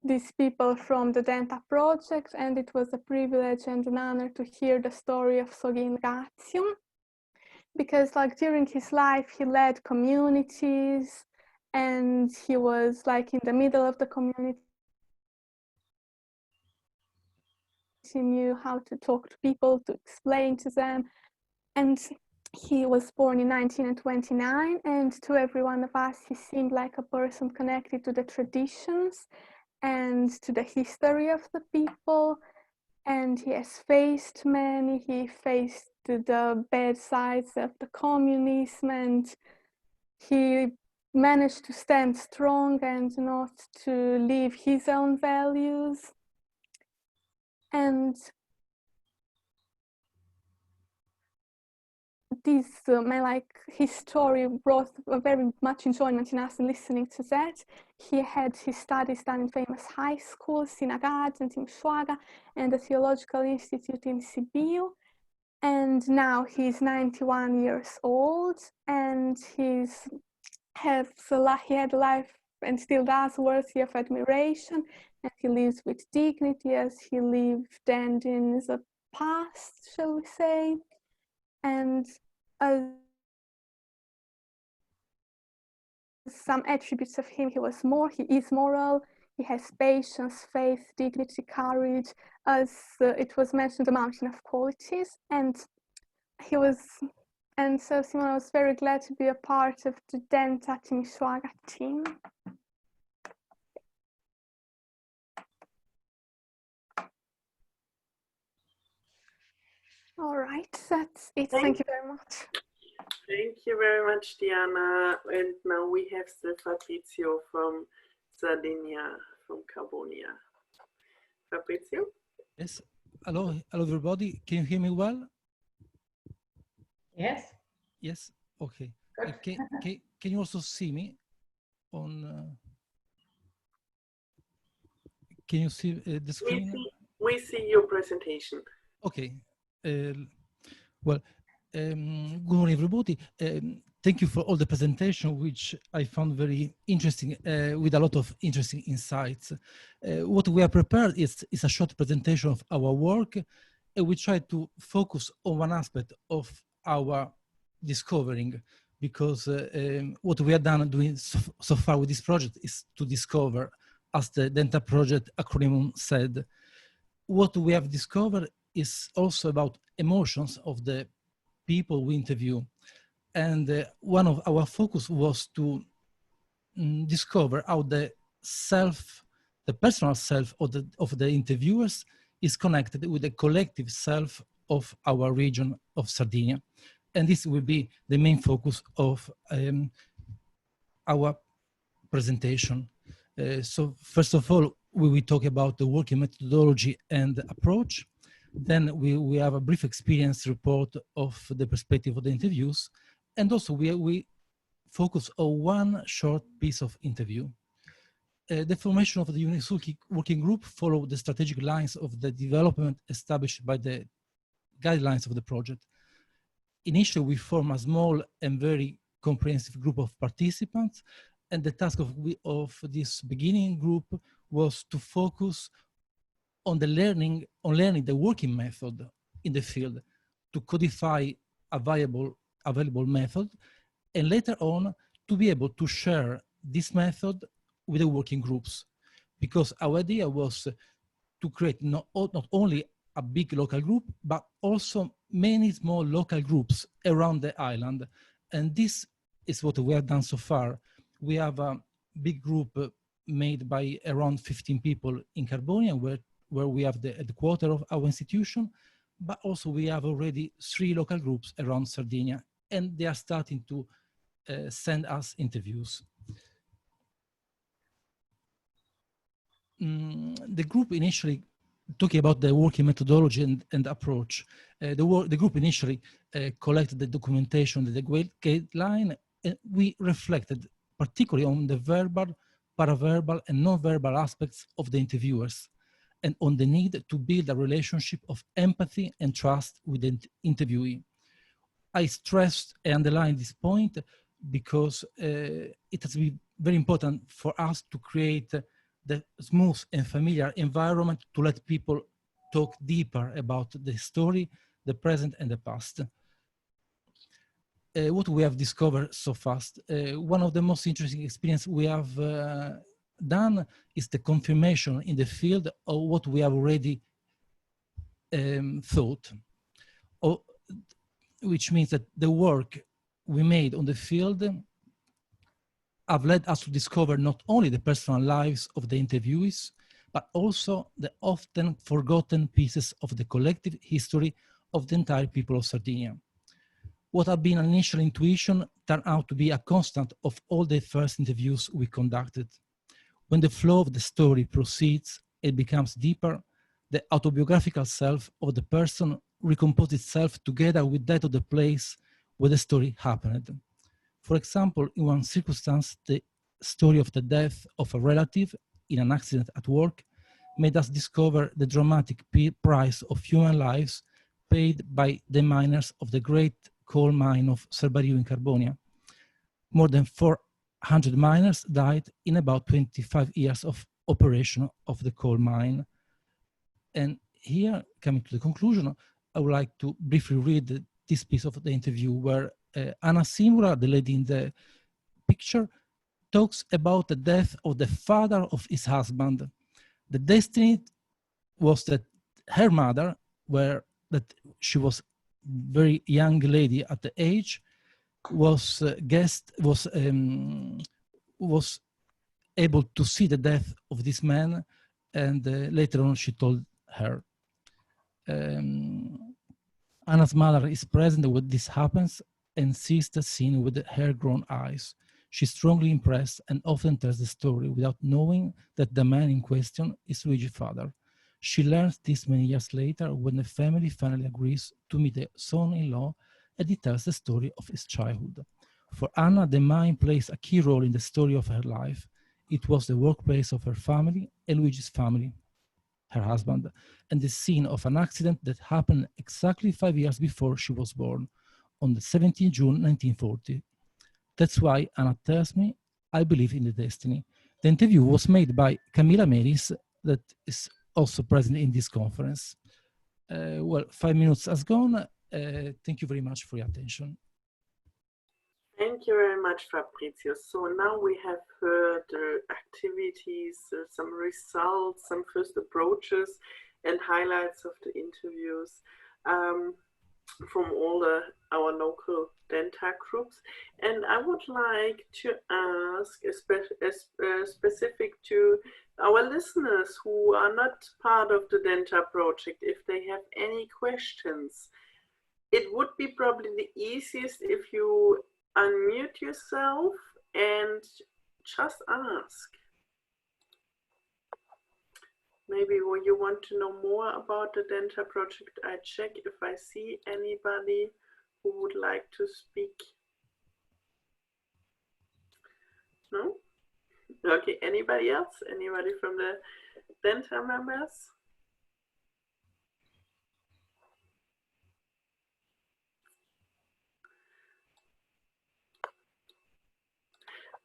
these people from the DENTA project, and it was a privilege and an honor to hear the story of Sogin Gatium, because like during his life he led communities and he was like in the middle of the community. He knew how to talk to people, to explain to them, and he was born in 1929, and to every one of us he seemed like a person connected to the traditions and to the history of the people. And he has faced many, he faced the bad sides of the communism, and he managed to stand strong and not to leave his own values. And this, his story brought very much enjoyment in us listening to that. He had his studies done in famous high schools, Sinagadz and Timișoara, and the Theological Institute in Sibiu. And now he's 91 years old, and he had a life and still does worthy of admiration, and he lives with dignity as he lived and in the past, shall we say. And some attributes of him, he is moral, he has patience, faith, dignity, courage, as it was mentioned, a mountain of qualities. And so Simona was very glad to be a part of the DENTA Timișoara team. All right, that's it. Thank you very much. Thank you very much, Diana. And now we have Fabrizio from Sardinia, from Carbonia. Fabrizio? Yes. Hello, everybody. Can you hear me well? Yes. Yes. Okay. Can you also see me on? Can you see the screen? We see your presentation. Okay. Well, good morning, everybody. Thank you for all the presentation, which I found very interesting, with a lot of interesting insights. What we have prepared is a short presentation of our work, and we try to focus on one aspect of our discovering, because what we have done doing so far with this project is to discover, as the DENTA project acronym said. What we have discovered is also about emotions of the people we interview. And one of our focus was to discover how the personal self of the interviewers is connected with the collective self of our region of Sardinia. And this will be the main focus of our presentation. So first of all, we will talk about the working methodology and approach. Then we have a brief experience report of the perspective of the interviews. And also we focus on one short piece of interview. The formation of the UNISULKI working group followed the strategic lines of the development established by the guidelines of the project. Initially, we formed a small and very comprehensive group of participants, and the task of this beginning group was to focus on learning the working method in the field, to codify a available method, and later on to be able to share this method with the working groups, because our idea was to create not only a big local group, but also many small local groups around the island. And this is what we have done so far. We have a big group made by around 15 people in Carbonia, where we have the headquarters of our institution, but also we have already 3 local groups around Sardinia, and they are starting to send us interviews. The group initially, talking about the working methodology and approach, the group initially collected the documentation, the guideline, and we reflected particularly on the verbal, paraverbal, and non-verbal aspects of the interviewers, and on the need to build a relationship of empathy and trust with the interviewee. I stressed and underlined this point because it has been very important for us to create the smooth and familiar environment to let people talk deeper about the story, the present and the past. What we have discovered so fast, one of the most interesting experiences we have done is the confirmation in the field of what we have already thought, which means that the work we made on the field have led us to discover not only the personal lives of the interviewees, but also the often forgotten pieces of the collective history of the entire people of Sardinia. What had been an initial intuition turned out to be a constant of all the first interviews we conducted. When the flow of the story proceeds, it becomes deeper, the autobiographical self of the person recomposes itself together with that of the place where the story happened. For example, in one circumstance, the story of the death of a relative in an accident at work made us discover the dramatic price of human lives paid by the miners of the great coal mine of Serbariu in Carbonia. More than 400 miners died in about 25 years of operation of the coal mine. And here, coming to the conclusion, I would like to briefly read this piece of the interview where Anna Simura, the lady in the picture, talks about the death of the father of his husband. The destiny was that her mother, that she was very young lady at the age, was able to see the death of this man, and later on she told her. Anna's mother is present when this happens and sees the scene with her grown eyes. She's strongly impressed and often tells the story without knowing that the man in question is Luigi's father. She learns this many years later when the family finally agrees to meet the son-in-law, and he tells the story of his childhood. For Anna, the mine plays a key role in the story of her life. It was the workplace of her family and Luigi's family, her husband, and the scene of an accident that happened exactly 5 years before she was born, on the 17th June 1940. That's why Anna tells me, I believe in the destiny. The interview was made by Camila Meris, that is also present in this conference. Well, 5 minutes has gone. Thank you very much for your attention. Thank you very much, Fabrizio. So now we have heard activities, some results, some first approaches and highlights of the interviews from all our local DENTA groups. And I would like to ask, specific to our listeners who are not part of the DENTA project, if they have any questions. It would be probably the easiest if you unmute yourself and just ask. Maybe you want to know more about the DENTA project. I check if I see anybody who would like to speak. No? Okay, anybody else? Anybody from the DENTA members?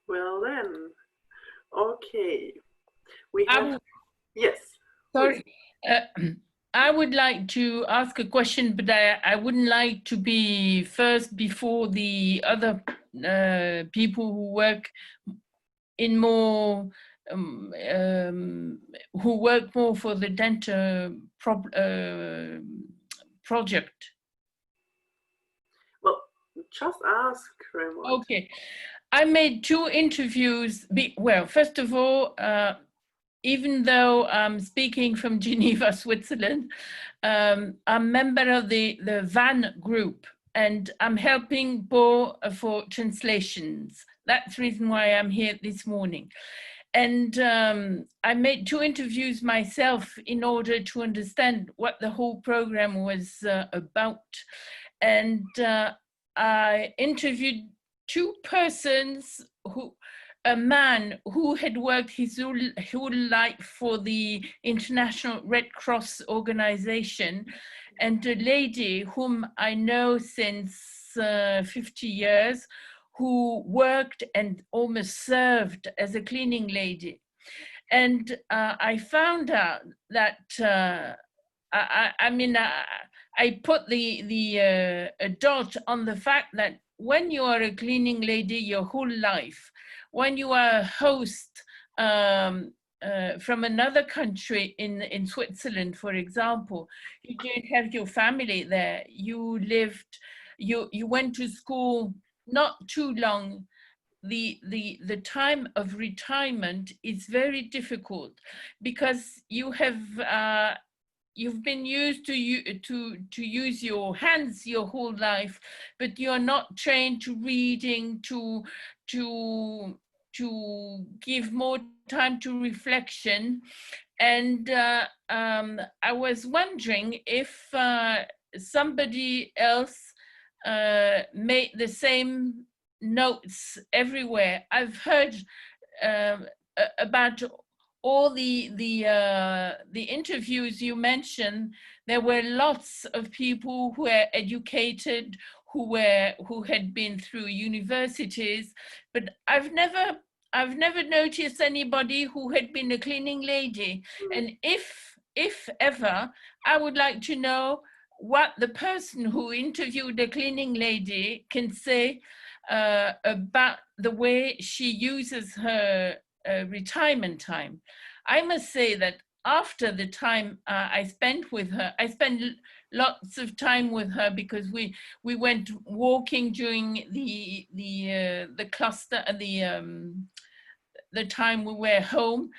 Well then, okay. We have, yes. Sorry, I would like to ask a question, but I wouldn't like to be first before the other people who work in more, who work more for the DENTA project. Well, just ask, Raymond. Okay. I made 2 interviews. Well, first of all, even though I'm speaking from Geneva, Switzerland, I'm a member of the VAN group, and I'm helping Bo for translations. That's the reason why I'm here this morning. And I made 2 interviews myself in order to understand what the whole program was about. And I interviewed 2 persons, a man who had worked his whole life for the International Red Cross organization, and a lady whom I know since last 50 years who worked and almost served as a cleaning lady. And I found out that, I put a dot on the fact that when you are a cleaning lady your whole life, when you are a host from another country in Switzerland, for example, you didn't have your family there. You lived, you went to school not too long. The time of retirement is very difficult because you have you've been used to use your hands your whole life, but you're not trained to reading, to give more time to reflection. And I was wondering if somebody else made the same notes everywhere. I've heard about all the interviews you mentioned. There were lots of people who were educated, who had been through universities, but I've never noticed anybody who had been a cleaning lady. And if ever, I would like to know what the person who interviewed a cleaning lady can say about the way she uses her retirement time. I must say that after the time I spent with her, I spent lots of time with her because we went walking during the cluster, the time we were home,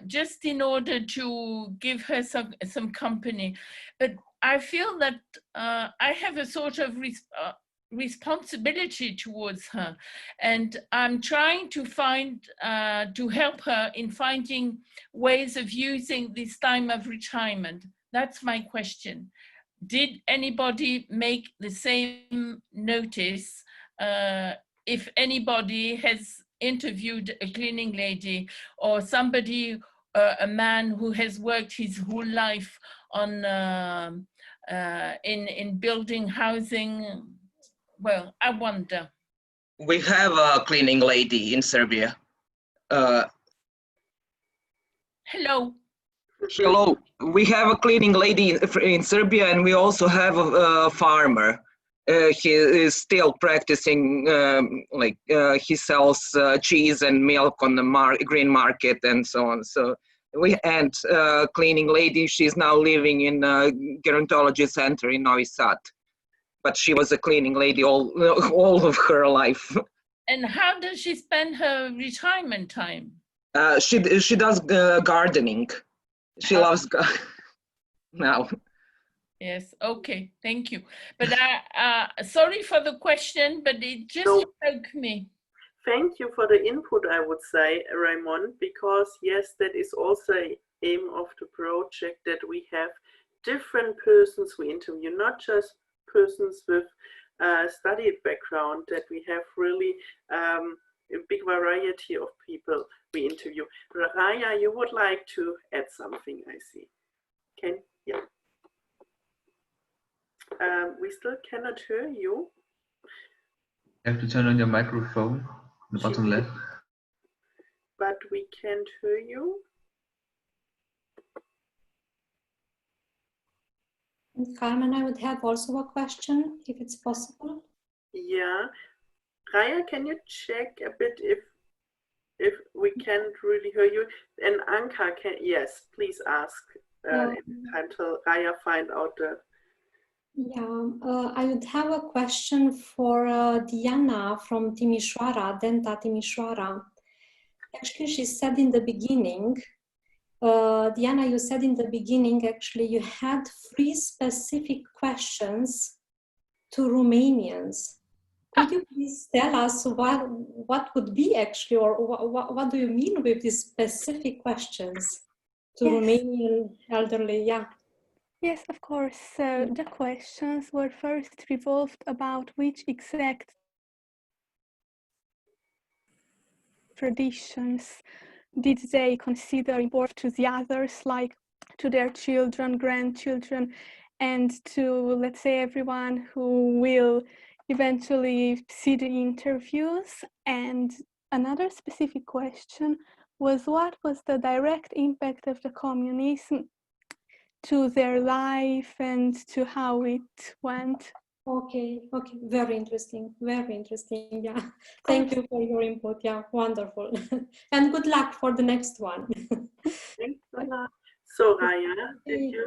just in order to give her some company. But I feel that I have a sort of responsibility towards her, and I'm trying to to help her in finding ways of using this time of retirement. That's my question. Did anybody make the same notice? If anybody has interviewed a cleaning lady or somebody, a man who has worked his whole life on in building housing. Well, I wonder. We have a cleaning lady in Serbia. Hello. Hello. We have a cleaning lady in Serbia, and we also have a farmer. He is still practicing, he sells cheese and milk on the green market and so on. So cleaning lady, she's now living in a gerontology center in Novi Sad. But she was a cleaning lady all of her life. And how does she spend her retirement time? She does gardening. She loves now. Yes, okay, thank you. But sorry for the question, but it just spoke me. Thank you for the input, I would say, Raymond, because yes, that is also the aim of the project, that we have different persons we interview, not just persons with studied background, that we have really a big variety of people we interview. Raya, you would like to add something, I see. Yeah. We still cannot hear you. You have to turn on your microphone, the bottom left. But we can't hear you. Carmen, I would have also a question, if it's possible. Yeah. Raya, can you check a bit if we can't really hear you? And Anka, yes, please ask until Raya find out the... Yeah, I would have a question for Diana from Timișoara, DENTA Timișoara. Actually, she said in the beginning, Diana, you said in the beginning, actually, you had 3 specific questions to Romanians. Could you please tell us what would be actually, or what do you mean with these specific questions to Romanian elderly? Yeah. Yes, of course. The questions were first revolved about which exact traditions did they consider important to the others, like to their children, grandchildren, and to, let's say, everyone who will eventually see the interviews. And another specific question was, what was the direct impact of the communism to their life and to how it went? Okay, very interesting, yeah. Thank you for your input, yeah, wonderful. And good luck for the next one. Thanks a lot. So Raya, did you?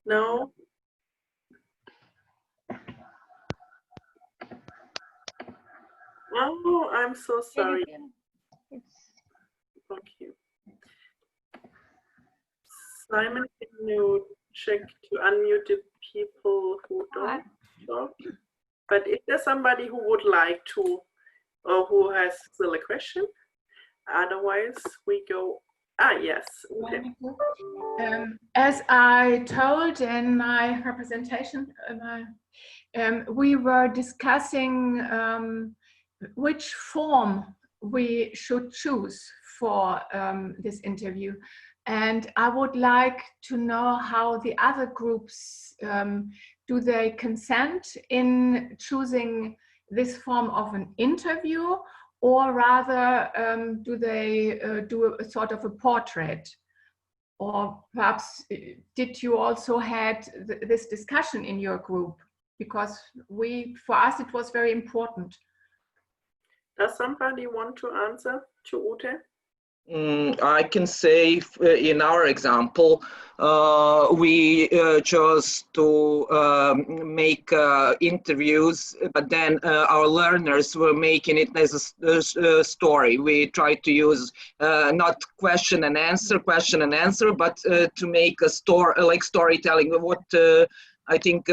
No? Oh, I'm so sorry. Okay. Simon, can you check to unmute the people who don't talk? But if there's somebody who would like to, or who has still a question, otherwise we go. Yes. Okay. As I told in my representation, we were discussing which form we should choose for this interview. And I would like to know how the other groups, do they consent in choosing this form of an interview, or rather do they do a sort of a portrait? Or perhaps did you also had this discussion in your group? Because for us, it was very important. Does somebody want to answer to Ute? I can say in our example, we chose to make interviews, but then our learners were making it as a story. We tried to use not question and answer, but to make a story, like storytelling. What I think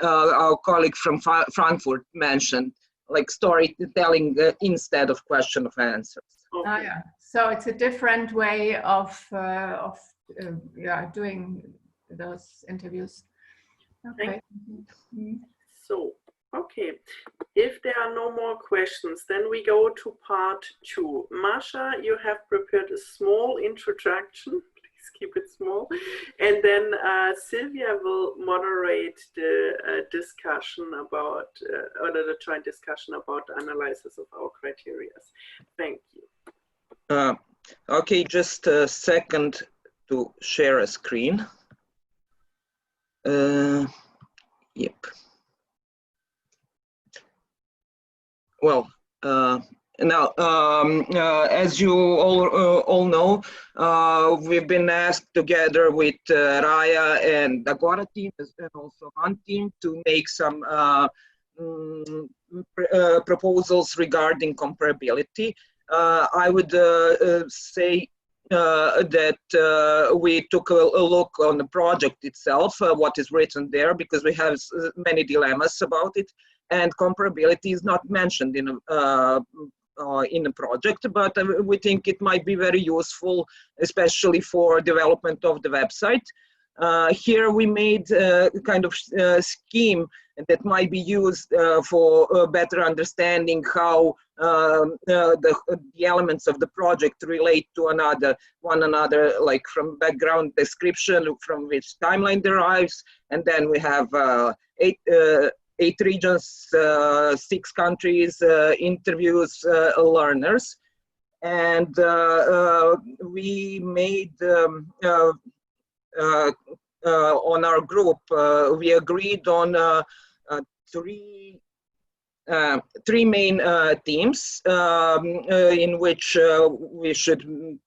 our colleague from Frankfurt mentioned, like storytelling instead of question of answers. Okay. Yeah. So it's a different way of doing those interviews. Okay. So, okay. If there are no more questions, then we go to part 2. Masha, you have prepared a small introduction. Please keep it small. And then Sylvia will moderate the discussion about, or the joint discussion about the analysis of our criteria. Thank you. Okay, just a second to share a screen. Yep. Well, now, as you all know, we've been asked together with Raya and Agora team and also one team to make some proposals regarding comparability. I would say that we took a look on the project itself, what is written there, because we have many dilemmas about it, and comparability is not mentioned in the project, but we think it might be very useful, especially for development of the website. Here we made a kind of scheme that might be used for better understanding how the elements of the project relate to one another, like from background description, from which timeline derives, and then we have 8 regions, 6 countries, interviews, learners, and we made on our group, we agreed on 3 main themes in which we should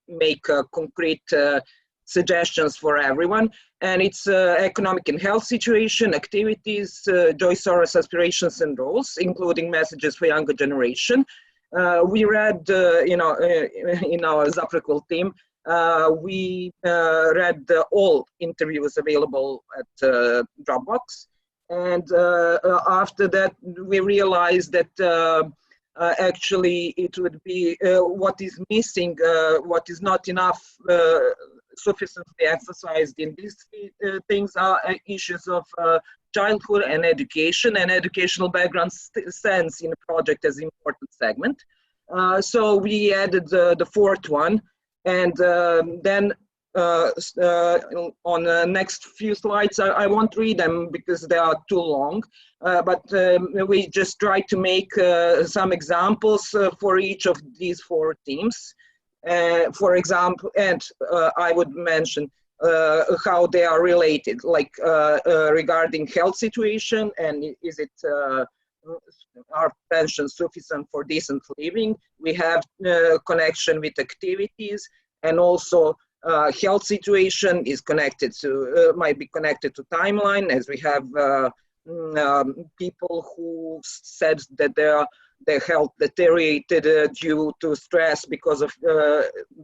make concrete suggestions for everyone. And it's economic and health situation, activities, joy, sorrows, aspirations, and roles, including messages for younger generation. We read, in our Zapracul team, we read all interviews available at Dropbox. And after that, we realized that actually it would be what is missing, what is not enough sufficiently emphasized in these things are issues of childhood and educational background stands in the project as an important segment. So we added the 4th one, and then on the next few slides. I won't read them because they are too long, but we just try to make some examples for each of these 4 themes. For example, and I would mention how they are related, like regarding health situation, and is it are pensions sufficient for decent living? We have connection with activities, and also health situation is connected to, might be connected to timeline, as we have people who said that their health deteriorated due to stress because of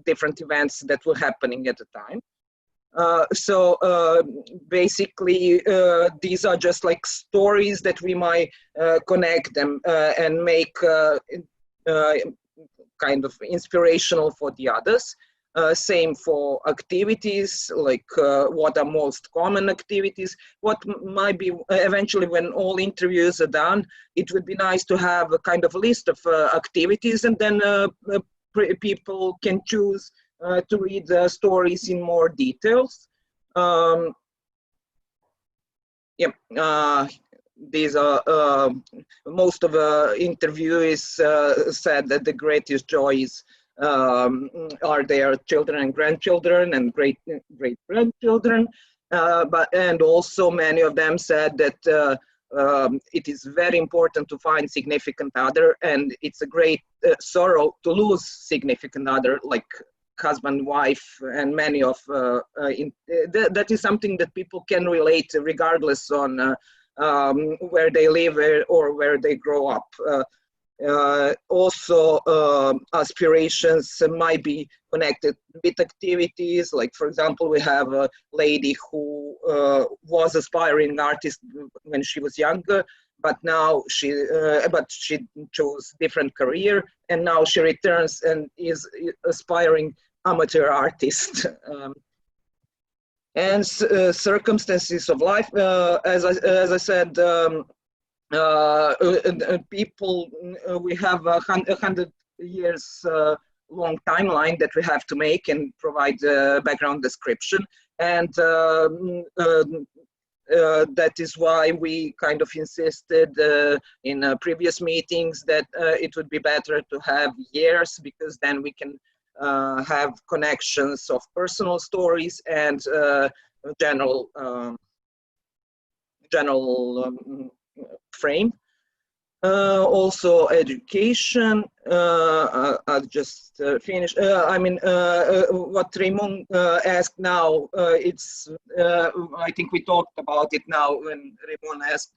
different events that were happening at the time. So basically, these are just like stories that we might connect them and make kind of inspirational for the others. Same for activities, like what are most common activities, what might be eventually when all interviews are done, it would be nice to have a kind of a list of activities, and then people can choose to read the stories in more details. These are most of the interviews said that the greatest joys are their children and grandchildren and great grandchildren, and also many of them said that it is very important to find significant other, and it's a great sorrow to lose significant other, like husband, wife, and many of that is something that people can relate regardless on where they live or where they grow up. Also, aspirations might be connected with activities. Like, for example, we have a lady who was aspiring artist when she was younger, but now she chose different career, and now she returns and is aspiring amateur artist. And circumstances of life, as I said, people, we have 100 years long timeline that we have to make and provide background description, and that is why we kind of insisted in previous meetings that it would be better to have years, because then we can have connections of personal stories and general frame. Also education, I'll just finish. I mean, what Raymond asked now, it's, I think we talked about it now when Raymond asked,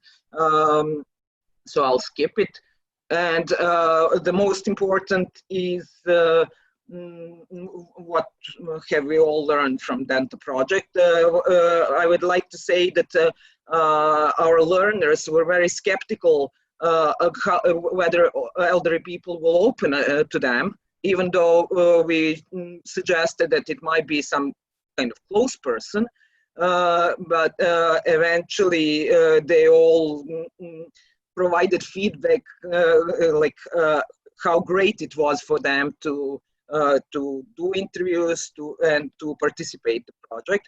so I'll skip it. And the most important is what have we all learned from DENTA project. I would like to say that our learners were very skeptical of how, whether elderly people will open to them, even though we suggested that it might be some kind of close person. But eventually they all provided feedback, like how great it was for them to do interviews and to participate in the project.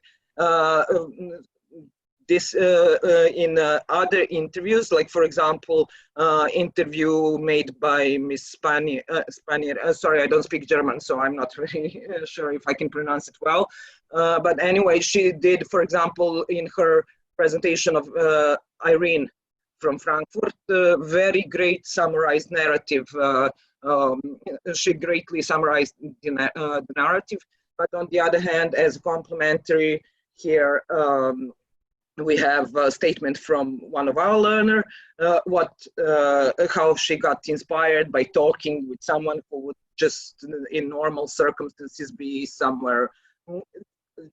This in other interviews, like for example, interview made by Miss Spanier, sorry, I don't speak German, so I'm not really sure if I can pronounce it well. But anyway, she did, for example, in her presentation of Irene from Frankfurt, very great summarized narrative. She greatly summarized the narrative, but on the other hand, as complementary here, we have a statement from one of our learners, how she got inspired by talking with someone who would just in normal circumstances be somewhere,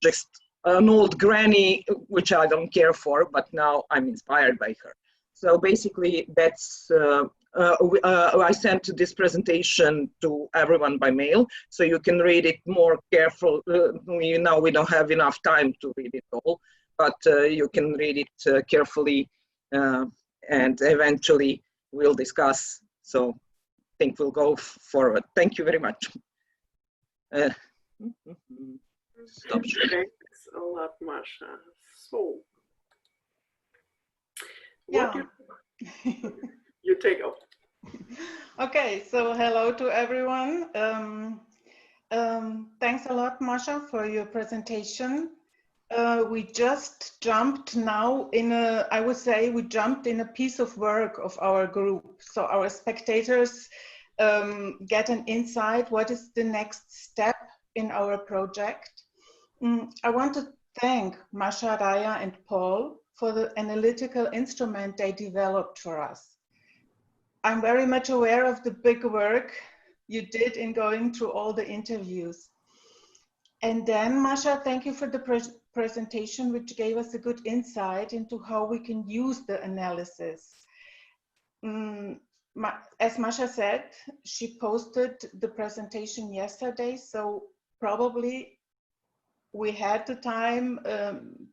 just an old granny, which I don't care for, but now I'm inspired by her. So basically that's, I sent this presentation to everyone by mail, so you can read it more careful. Now we don't have enough time to read it all, but you can read it carefully, and eventually we'll discuss. So I think we'll go forward. Thank you very much. stop sharing. Thanks a lot, Masha. So, Yeah. You take off. Okay, so hello to everyone. Thanks a lot, Masha, for your presentation. We just jumped now in I would say we jumped in a piece of work of our group. So our spectators get an insight, what is the next step in our project. I want to thank Masha, Raya, and Paul for the analytical instrument they developed for us. I'm very much aware of the big work you did in going through all the interviews. And then, Masha, thank you for the presentation, which gave us a good insight into how we can use the analysis. As Masha said, she posted the presentation yesterday, so probably we had the time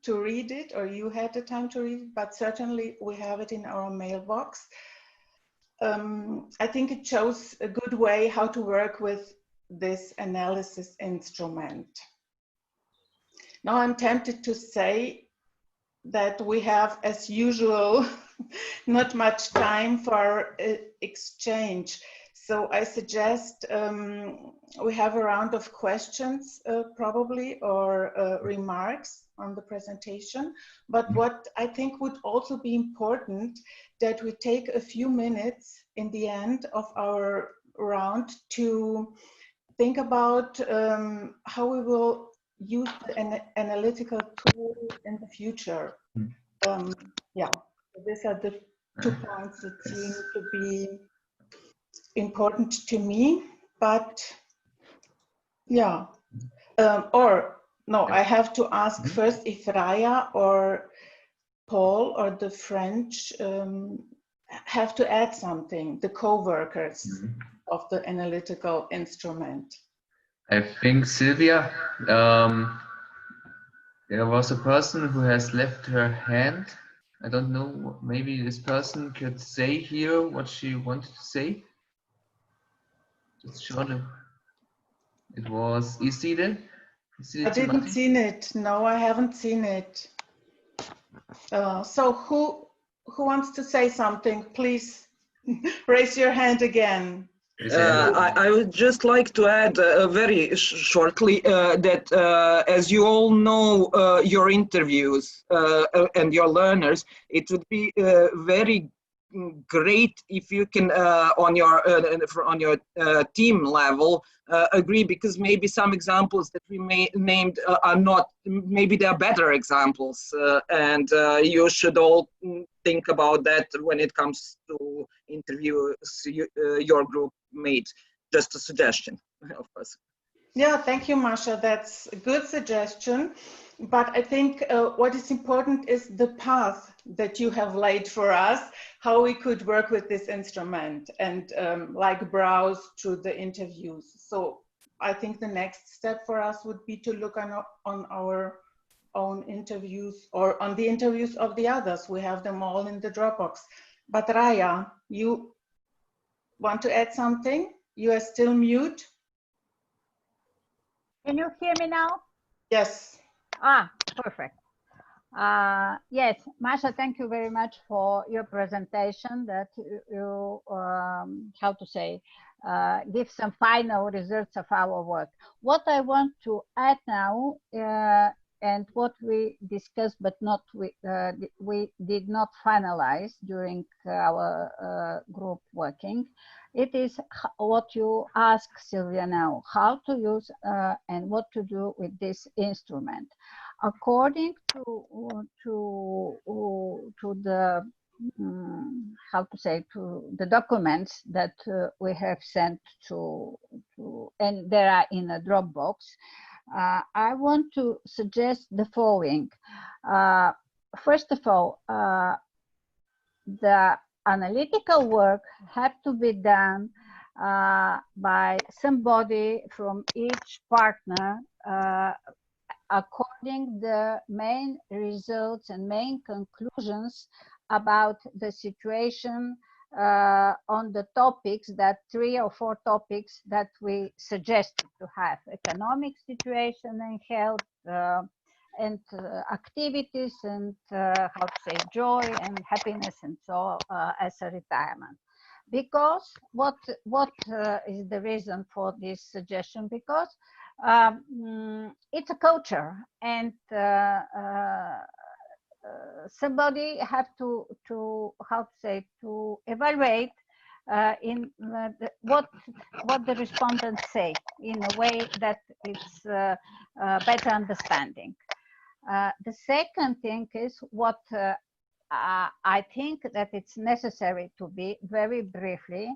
to read it, or you had the time to read it, but certainly we have it in our mailbox. I think it shows a good way how to work with this analysis instrument. Now I'm tempted to say that we have, as usual, not much time for exchange. So I suggest we have a round of questions probably, or remarks on the presentation. But what I think would also be important, that we take a few minutes in the end of our round to think about how we will use an analytical tool in the future. Yeah, these are the 2 points that seem to be important to me, but yeah, or no, I have to ask first if Raya or Paul or the French have to add something, the co-workers of the analytical instrument. I think Sylvia, there was a person who has left her hand. I don't know, maybe this person could say here what she wanted to say. Just shortly. It was Isidel. I didn't see it. No, I haven't seen it. So who wants to say something? Please raise your hand again. I would just like to add very shortly that as you all know your interviews and your learners, it would be very great if you can on your team level agree, because maybe some examples that we named are not, maybe they're better examples, and you should all think about that when it comes to interviews your group made. Just a suggestion, of course. Yeah, thank you, Masha. That's a good suggestion. But I think what is important is the path that you have laid for us, how we could work with this instrument and like browse through the interviews. So I think the next step for us would be to look on our own interviews or on the interviews of the others. We have them all in the Dropbox. But Raya, you want to add something? You are still mute. Can you hear me now? Yes. Ah, perfect. Yes, Masha, thank you very much for your presentation that you, how to say, give some final results of our work. What I want to add now, and what we discussed, but not we did not finalize during our group working, it is what you ask Sylvia now, how to use and what to do with this instrument. According to the how to say, to the documents that we have sent to and they are in a Dropbox, I want to suggest the following. First of all, the analytical work had to be done by somebody from each partner according the main results and main conclusions about the situation on the topics, that 3 or 4 topics that we suggested to have: economic situation and health, and activities, and how to say, joy and happiness, and so as a retirement. Because what is the reason for this suggestion? Because it's a culture, and somebody have to how to say, to evaluate what the respondents say in a way that it's better understanding. The second thing is what I think that it's necessary to be very briefly.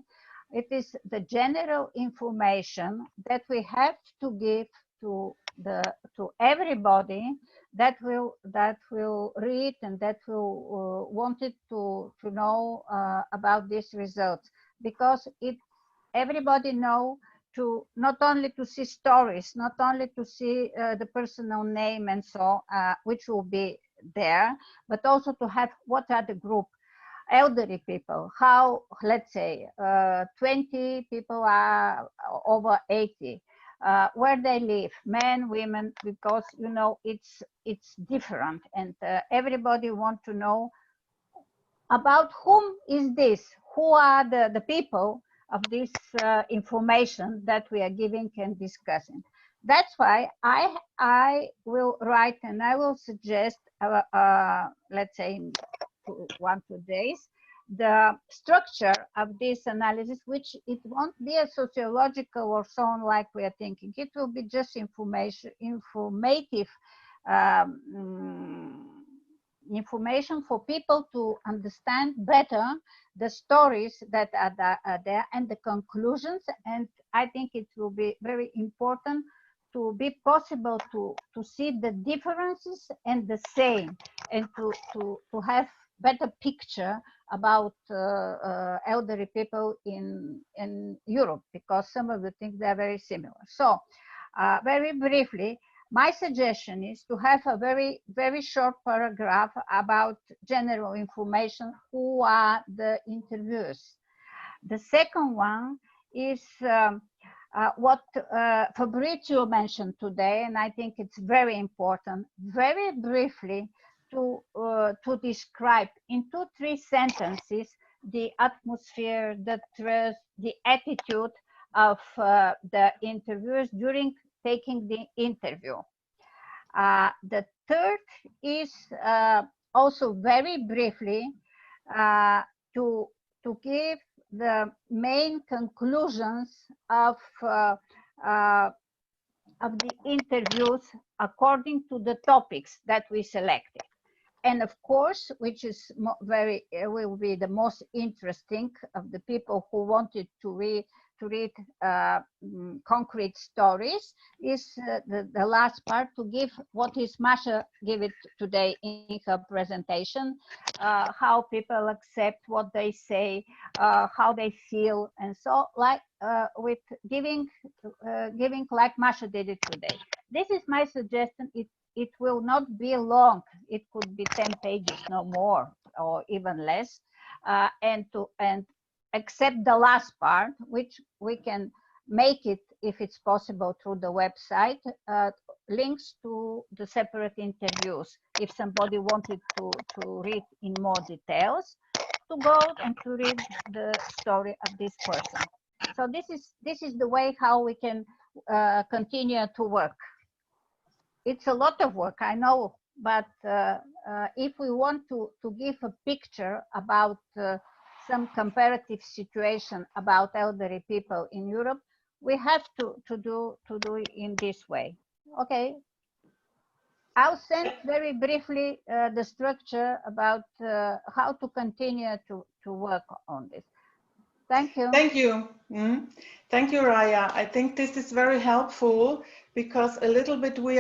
It is the general information that we have to give to everybody that will read and that will wanted to know about these results, because everybody know to not only to see stories, not only to see the personal name and so which will be there, but also to have what are the group. Elderly people, how, let's say 20 people are over 80, where they live, men, women, because you know it's different, and everybody want to know about whom is this, who are the people of this information that we are giving and discussing. That's why I will write and I will suggest let's say 1-2 days the structure of this analysis, which it won't be a sociological or so on like we are thinking. It will be just informative information for people to understand better the stories that are there and the conclusions. And I think it will be very important to be possible to see the differences and the same, and to have better picture about elderly people in Europe, because some of the things they are very similar. So very briefly, my suggestion is to have a very, very short paragraph about general information, who are the interviewers. The second one is what Fabrizio mentioned today, and I think it's very important, very briefly, to describe in 2-3 sentences the atmosphere, the trust, the attitude of the interviewers during taking the interview. The third is also very briefly to give the main conclusions of the interviews according to the topics that we selected. And of course, which is will be the most interesting of the people who wanted to read concrete stories, is the last part, to give what is Masha gave it today in her presentation, how people accept what they say, how they feel, and so like with giving like Masha did it today. This is my suggestion. It will not be long. It could be 10 pages, no more, or even less, and except the last part, which we can make it, if it's possible, through the website, links to the separate interviews. If somebody wanted to read in more details, to go and to read the story of this person. So this is the way how we can continue to work. It's a lot of work, I know, but if we want to give a picture about some comparative situation about elderly people in Europe, we have to do it in this way. Okay, I'll send very briefly the structure about how to continue to work on this. Thank you. Thank you. Thank you, Raya. I think this is very helpful, because a little bit we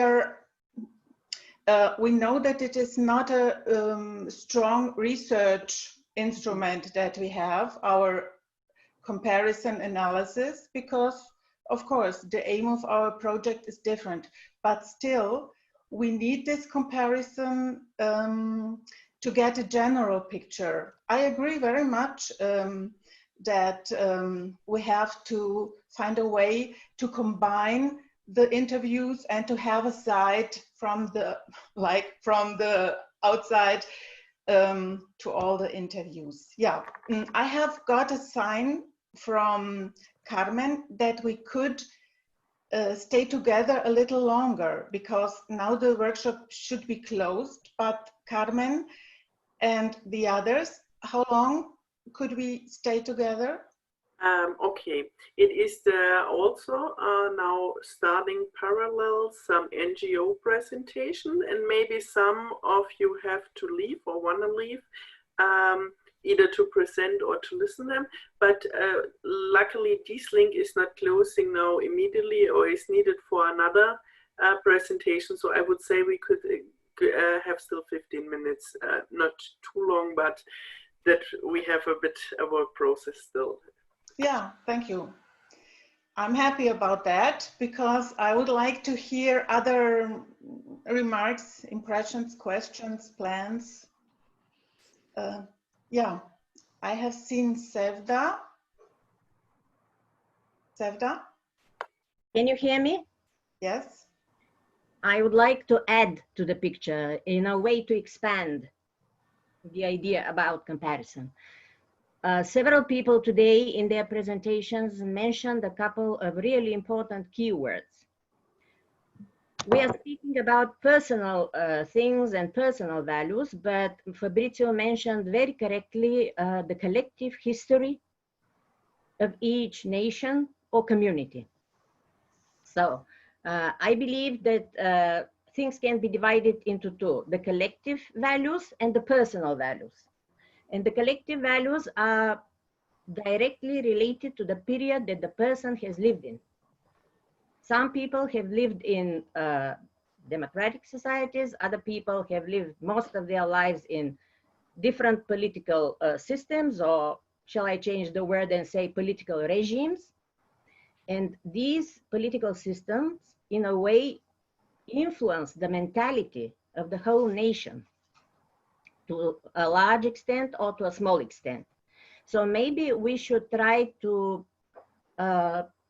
know that it is not a strong research instrument that we have, our comparison analysis, because of course the aim of our project is different, but still we need this comparison to get a general picture. I agree very much that we have to find a way to combine the interviews and to have a side from the outside to all the interviews. Yeah, I have got a sign from Carmen that we could stay together a little longer, because now the workshop should be closed, but Carmen and the others, how long could we stay together? Okay, it is also now starting parallel some NGO presentation, and maybe some of you have to leave or want to leave, either to present or to listen them. But luckily, this link is not closing now immediately, or is needed for another presentation. So I would say we could have still 15 minutes, not too long, but that we have a bit of a process still. Yeah, thank you. I'm happy about that, because I would like to hear other remarks, impressions, questions, plans. Yeah, I have seen Sevda. Sevda? Can you hear me? Yes. I would like to add to the picture in a way to expand the idea about comparison. Several people today in their presentations mentioned a couple of really important keywords. We are speaking about personal things and personal values, but Fabrizio mentioned very correctly the collective history of each nation or community. So I believe that things can be divided into two: the collective values and the personal values. And the collective values are directly related to the period that the person has lived in. Some people have lived in democratic societies, other people have lived most of their lives in different political systems, or shall I change the word and say political regimes. And these political systems, in a way, influence the mentality of the whole nation to a large extent or to a small extent. So maybe we should try to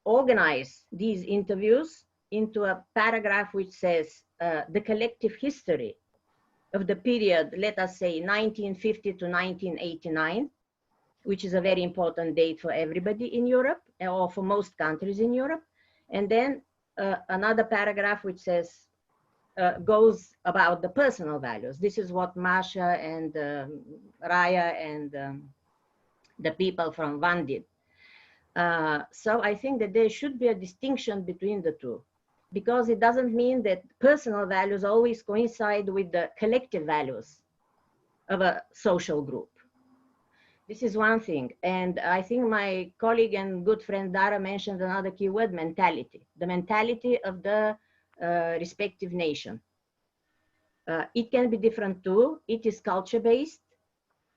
organize these interviews into a paragraph which says the collective history of the period, let us say 1950 to 1989, which is a very important date for everybody in Europe, or for most countries in Europe. And then another paragraph which says, goes about the personal values. This is what Masha and Raya and the people from VAN did. So I think that there should be a distinction between the two, because it doesn't mean that personal values always coincide with the collective values of a social group. This is one thing. And I think my colleague and good friend Dara mentioned another keyword: mentality, the mentality of the respective nation. It can be different too. It is culture-based.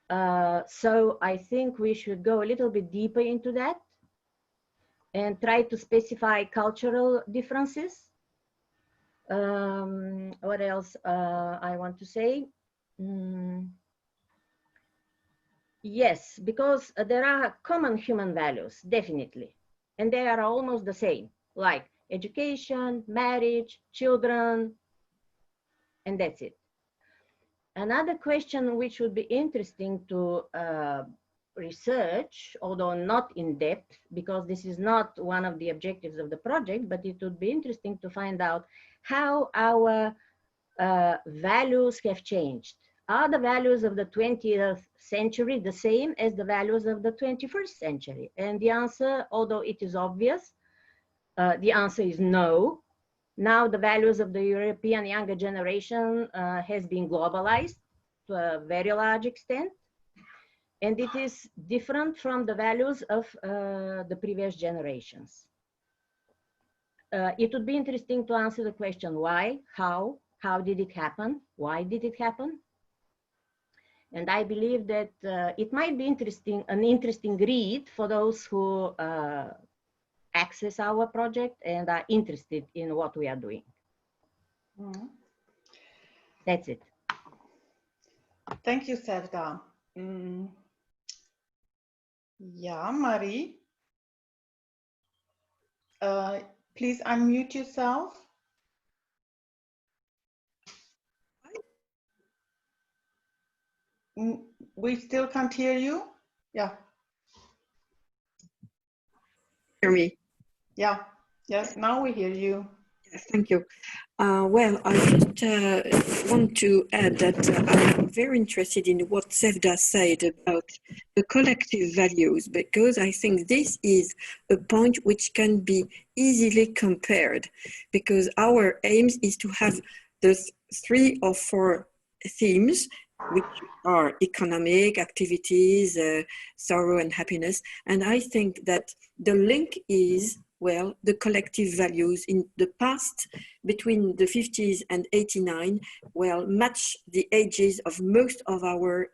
So I think we should go a little bit deeper into that and try to specify cultural differences. What else I want to say? Yes, because there are common human values, definitely. And they are almost the same, like education, marriage, children, and that's it. Another question which would be interesting to research, although not in depth, because this is not one of the objectives of the project, but it would be interesting to find out how our values have changed. Are the values of the 20th century the same as the values of the 21st century? And the answer, although it is obvious, the answer is no. Now the values of the European younger generation has been globalized to a very large extent, and it is different from the values of the previous generations. It would be interesting to answer the question why, how did it happen, why did it happen? And I believe that it might be an interesting read for those who access our project and are interested in what we are doing. That's it. Thank you, Sevda. Yeah, Marie. Please unmute yourself. We still can't hear you. Yeah. Hear me? Yeah. Yes, now we hear you. Yes, thank you. Well, I just want to add that I'm very interested in what Sevda said about the collective values, because I think this is a point which can be easily compared, because our aim is to have the 3 or 4 themes, which are economic activities, sorrow and happiness. And I think that the link is, well, the collective values in the past between the 50s and 89, well, match the ages of most of our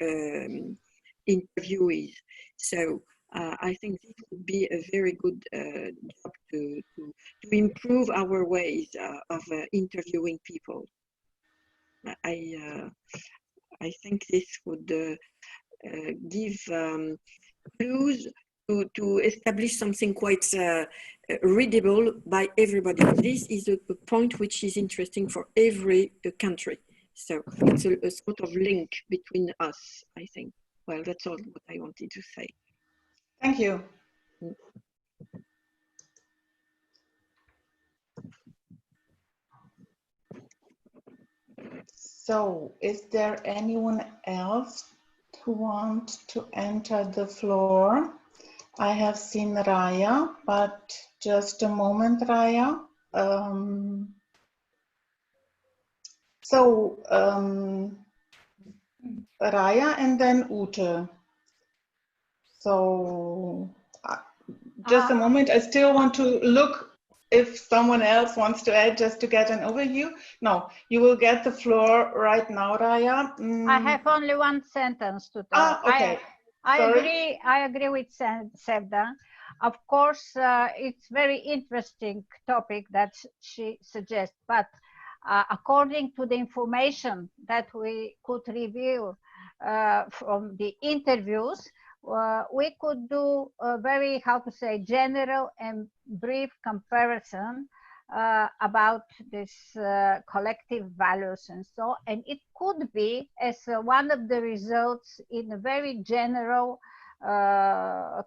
interviewees. So I think this would be a very good job to improve our ways of interviewing people. I think this would give clues to establish something quite readable by everybody. This is a point which is interesting for every country. So it's a sort of link between us, I think. Well, that's all what I wanted to say. Thank you. So, is there anyone else who wants to enter the floor? I have seen Raya, but just a moment, Raya. Raya and then Ute. So, just a moment. I still want to look if someone else wants to add, just to get an overview. No, you will get the floor right now, Raya. I have only one sentence to tell. Okay. I agree with Sevda. Of course, it's very interesting topic that she suggests, but according to the information that we could review from the interviews, we could do a very, how to say, general and brief comparison about this collective values and so, and it could be as one of the results in a very general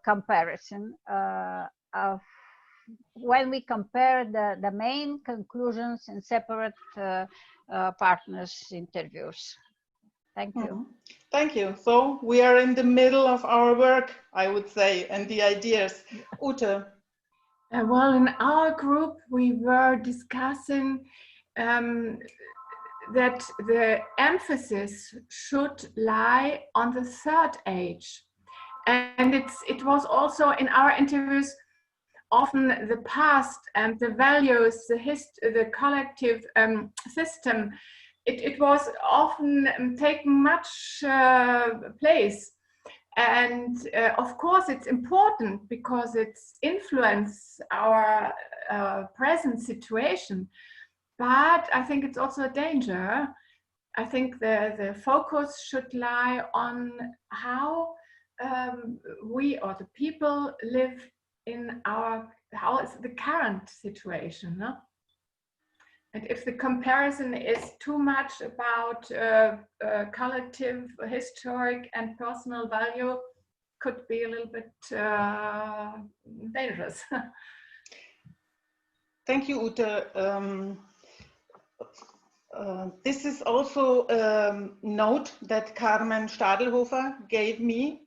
comparison of when we compare the main conclusions in separate partners' interviews. Thank you. Thank you. So we are in the middle of our work, I would say, and the ideas. Ute. Well, in our group, we were discussing that the emphasis should lie on the third age. And it was also in our interviews often the past and the values, the collective system, it was often taking much place. And of course it's important because it's influenced our present situation. But I think it's also a danger. I think the focus should lie on how we or the people live in how is the current situation. No? And if the comparison is too much about collective, historic and personal value, could be a little bit dangerous. Thank you, Ute. This is also a note that Carmen Stadelhofer gave me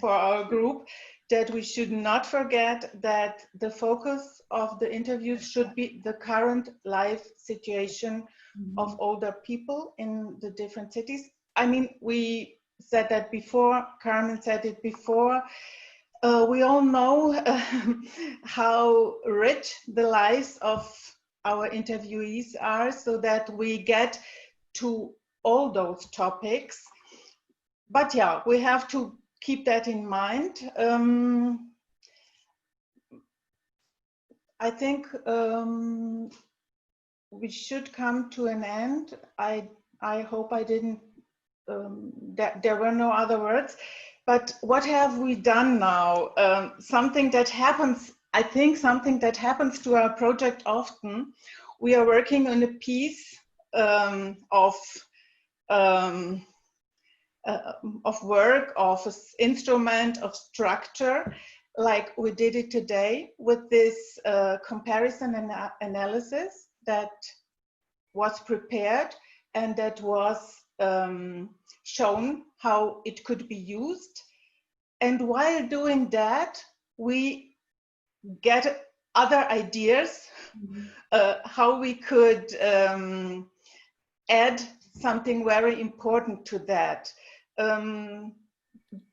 for our group, that we should not forget that the focus of the interviews should be the current life situation of older people in the different cities. I mean, we said that before, Carmen said it before. We all know how rich the lives of our interviewees are, so that we get to all those topics. But yeah, we have to keep that in mind. I think we should come to an end. I hope I didn't there were no other words. But what have we done now? Something that happens, I think something that happens to our project often. We are working on a piece of work, of instrument, of structure, like we did it today with this comparison and analysis that was prepared and that was shown how it could be used. And while doing that, we get other ideas how we could add something very important to that.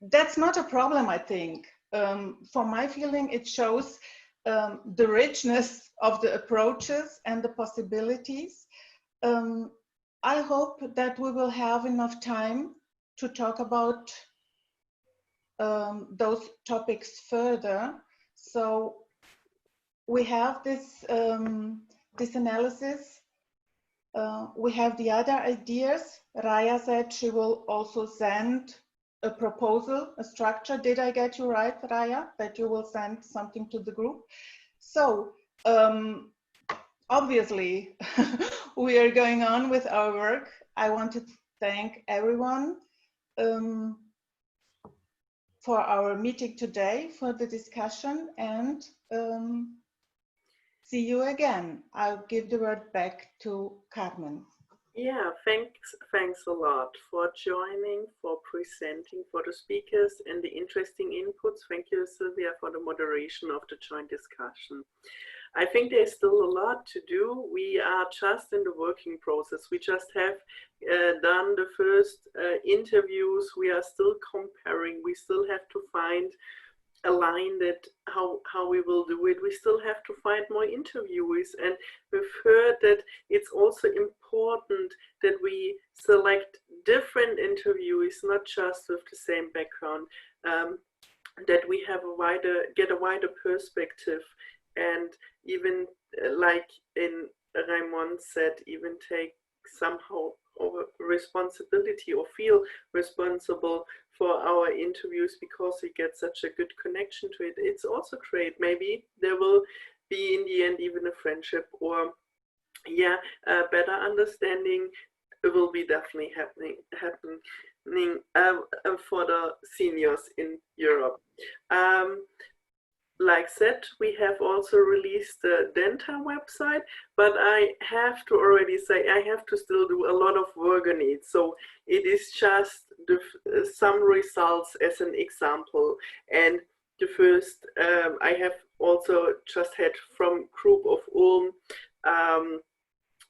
That's not a problem, I think. For my feeling, it shows the richness of the approaches and the possibilities. I hope that we will have enough time to talk about those topics further. So we have this, this analysis. We have the other ideas. Raya said she will also send a proposal, a structure. Did I get you right, Raya? That you will send something to the group? So obviously, we are going on with our work. I want to thank everyone for our meeting today, for the discussion, and see you again. I'll give the word back to Carmen. Yeah, thanks a lot for joining, for presenting, for the speakers and the interesting inputs. Thank you, Sylvia, for the moderation of the joint discussion. I think there's still a lot to do. We are just in the working process. We just have done the first interviews. We are still comparing. We still have to find a line that how we will do it. We still have to find more interviewees, and we've heard that it's also important that we select different interviewees, not just with the same background, that we have get a wider perspective, and even like in Raimond said, even take somehow over responsibility or feel responsible for our interviews because we get such a good connection to it. It's also great. Maybe there will be in the end even a friendship, or yeah, a better understanding. It will be definitely happening for the seniors in Europe. Like said, we have also released the DENTA website, but I have to already say I have to still do a lot of work on it. So it is just some results as an example. And the first, I have also just had from group of Ulm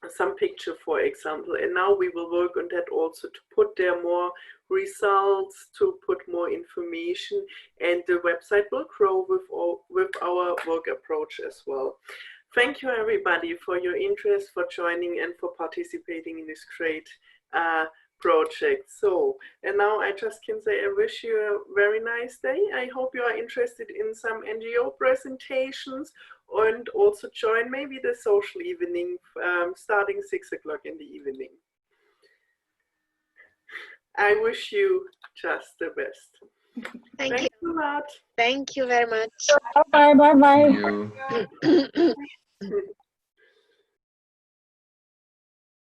some picture, for example, and now we will work on that also to put there more results, to put more information, and the website will grow with our work approach as well. Thank you everybody for your interest, for joining and for participating in this great project. So, and now I just can say I wish you a very nice day. I hope you are interested in some NGO presentations, and also join maybe the social evening starting 6 o'clock in the evening. I wish you just the best. Thank you a lot. Thank you very much. Bye bye. Thank you.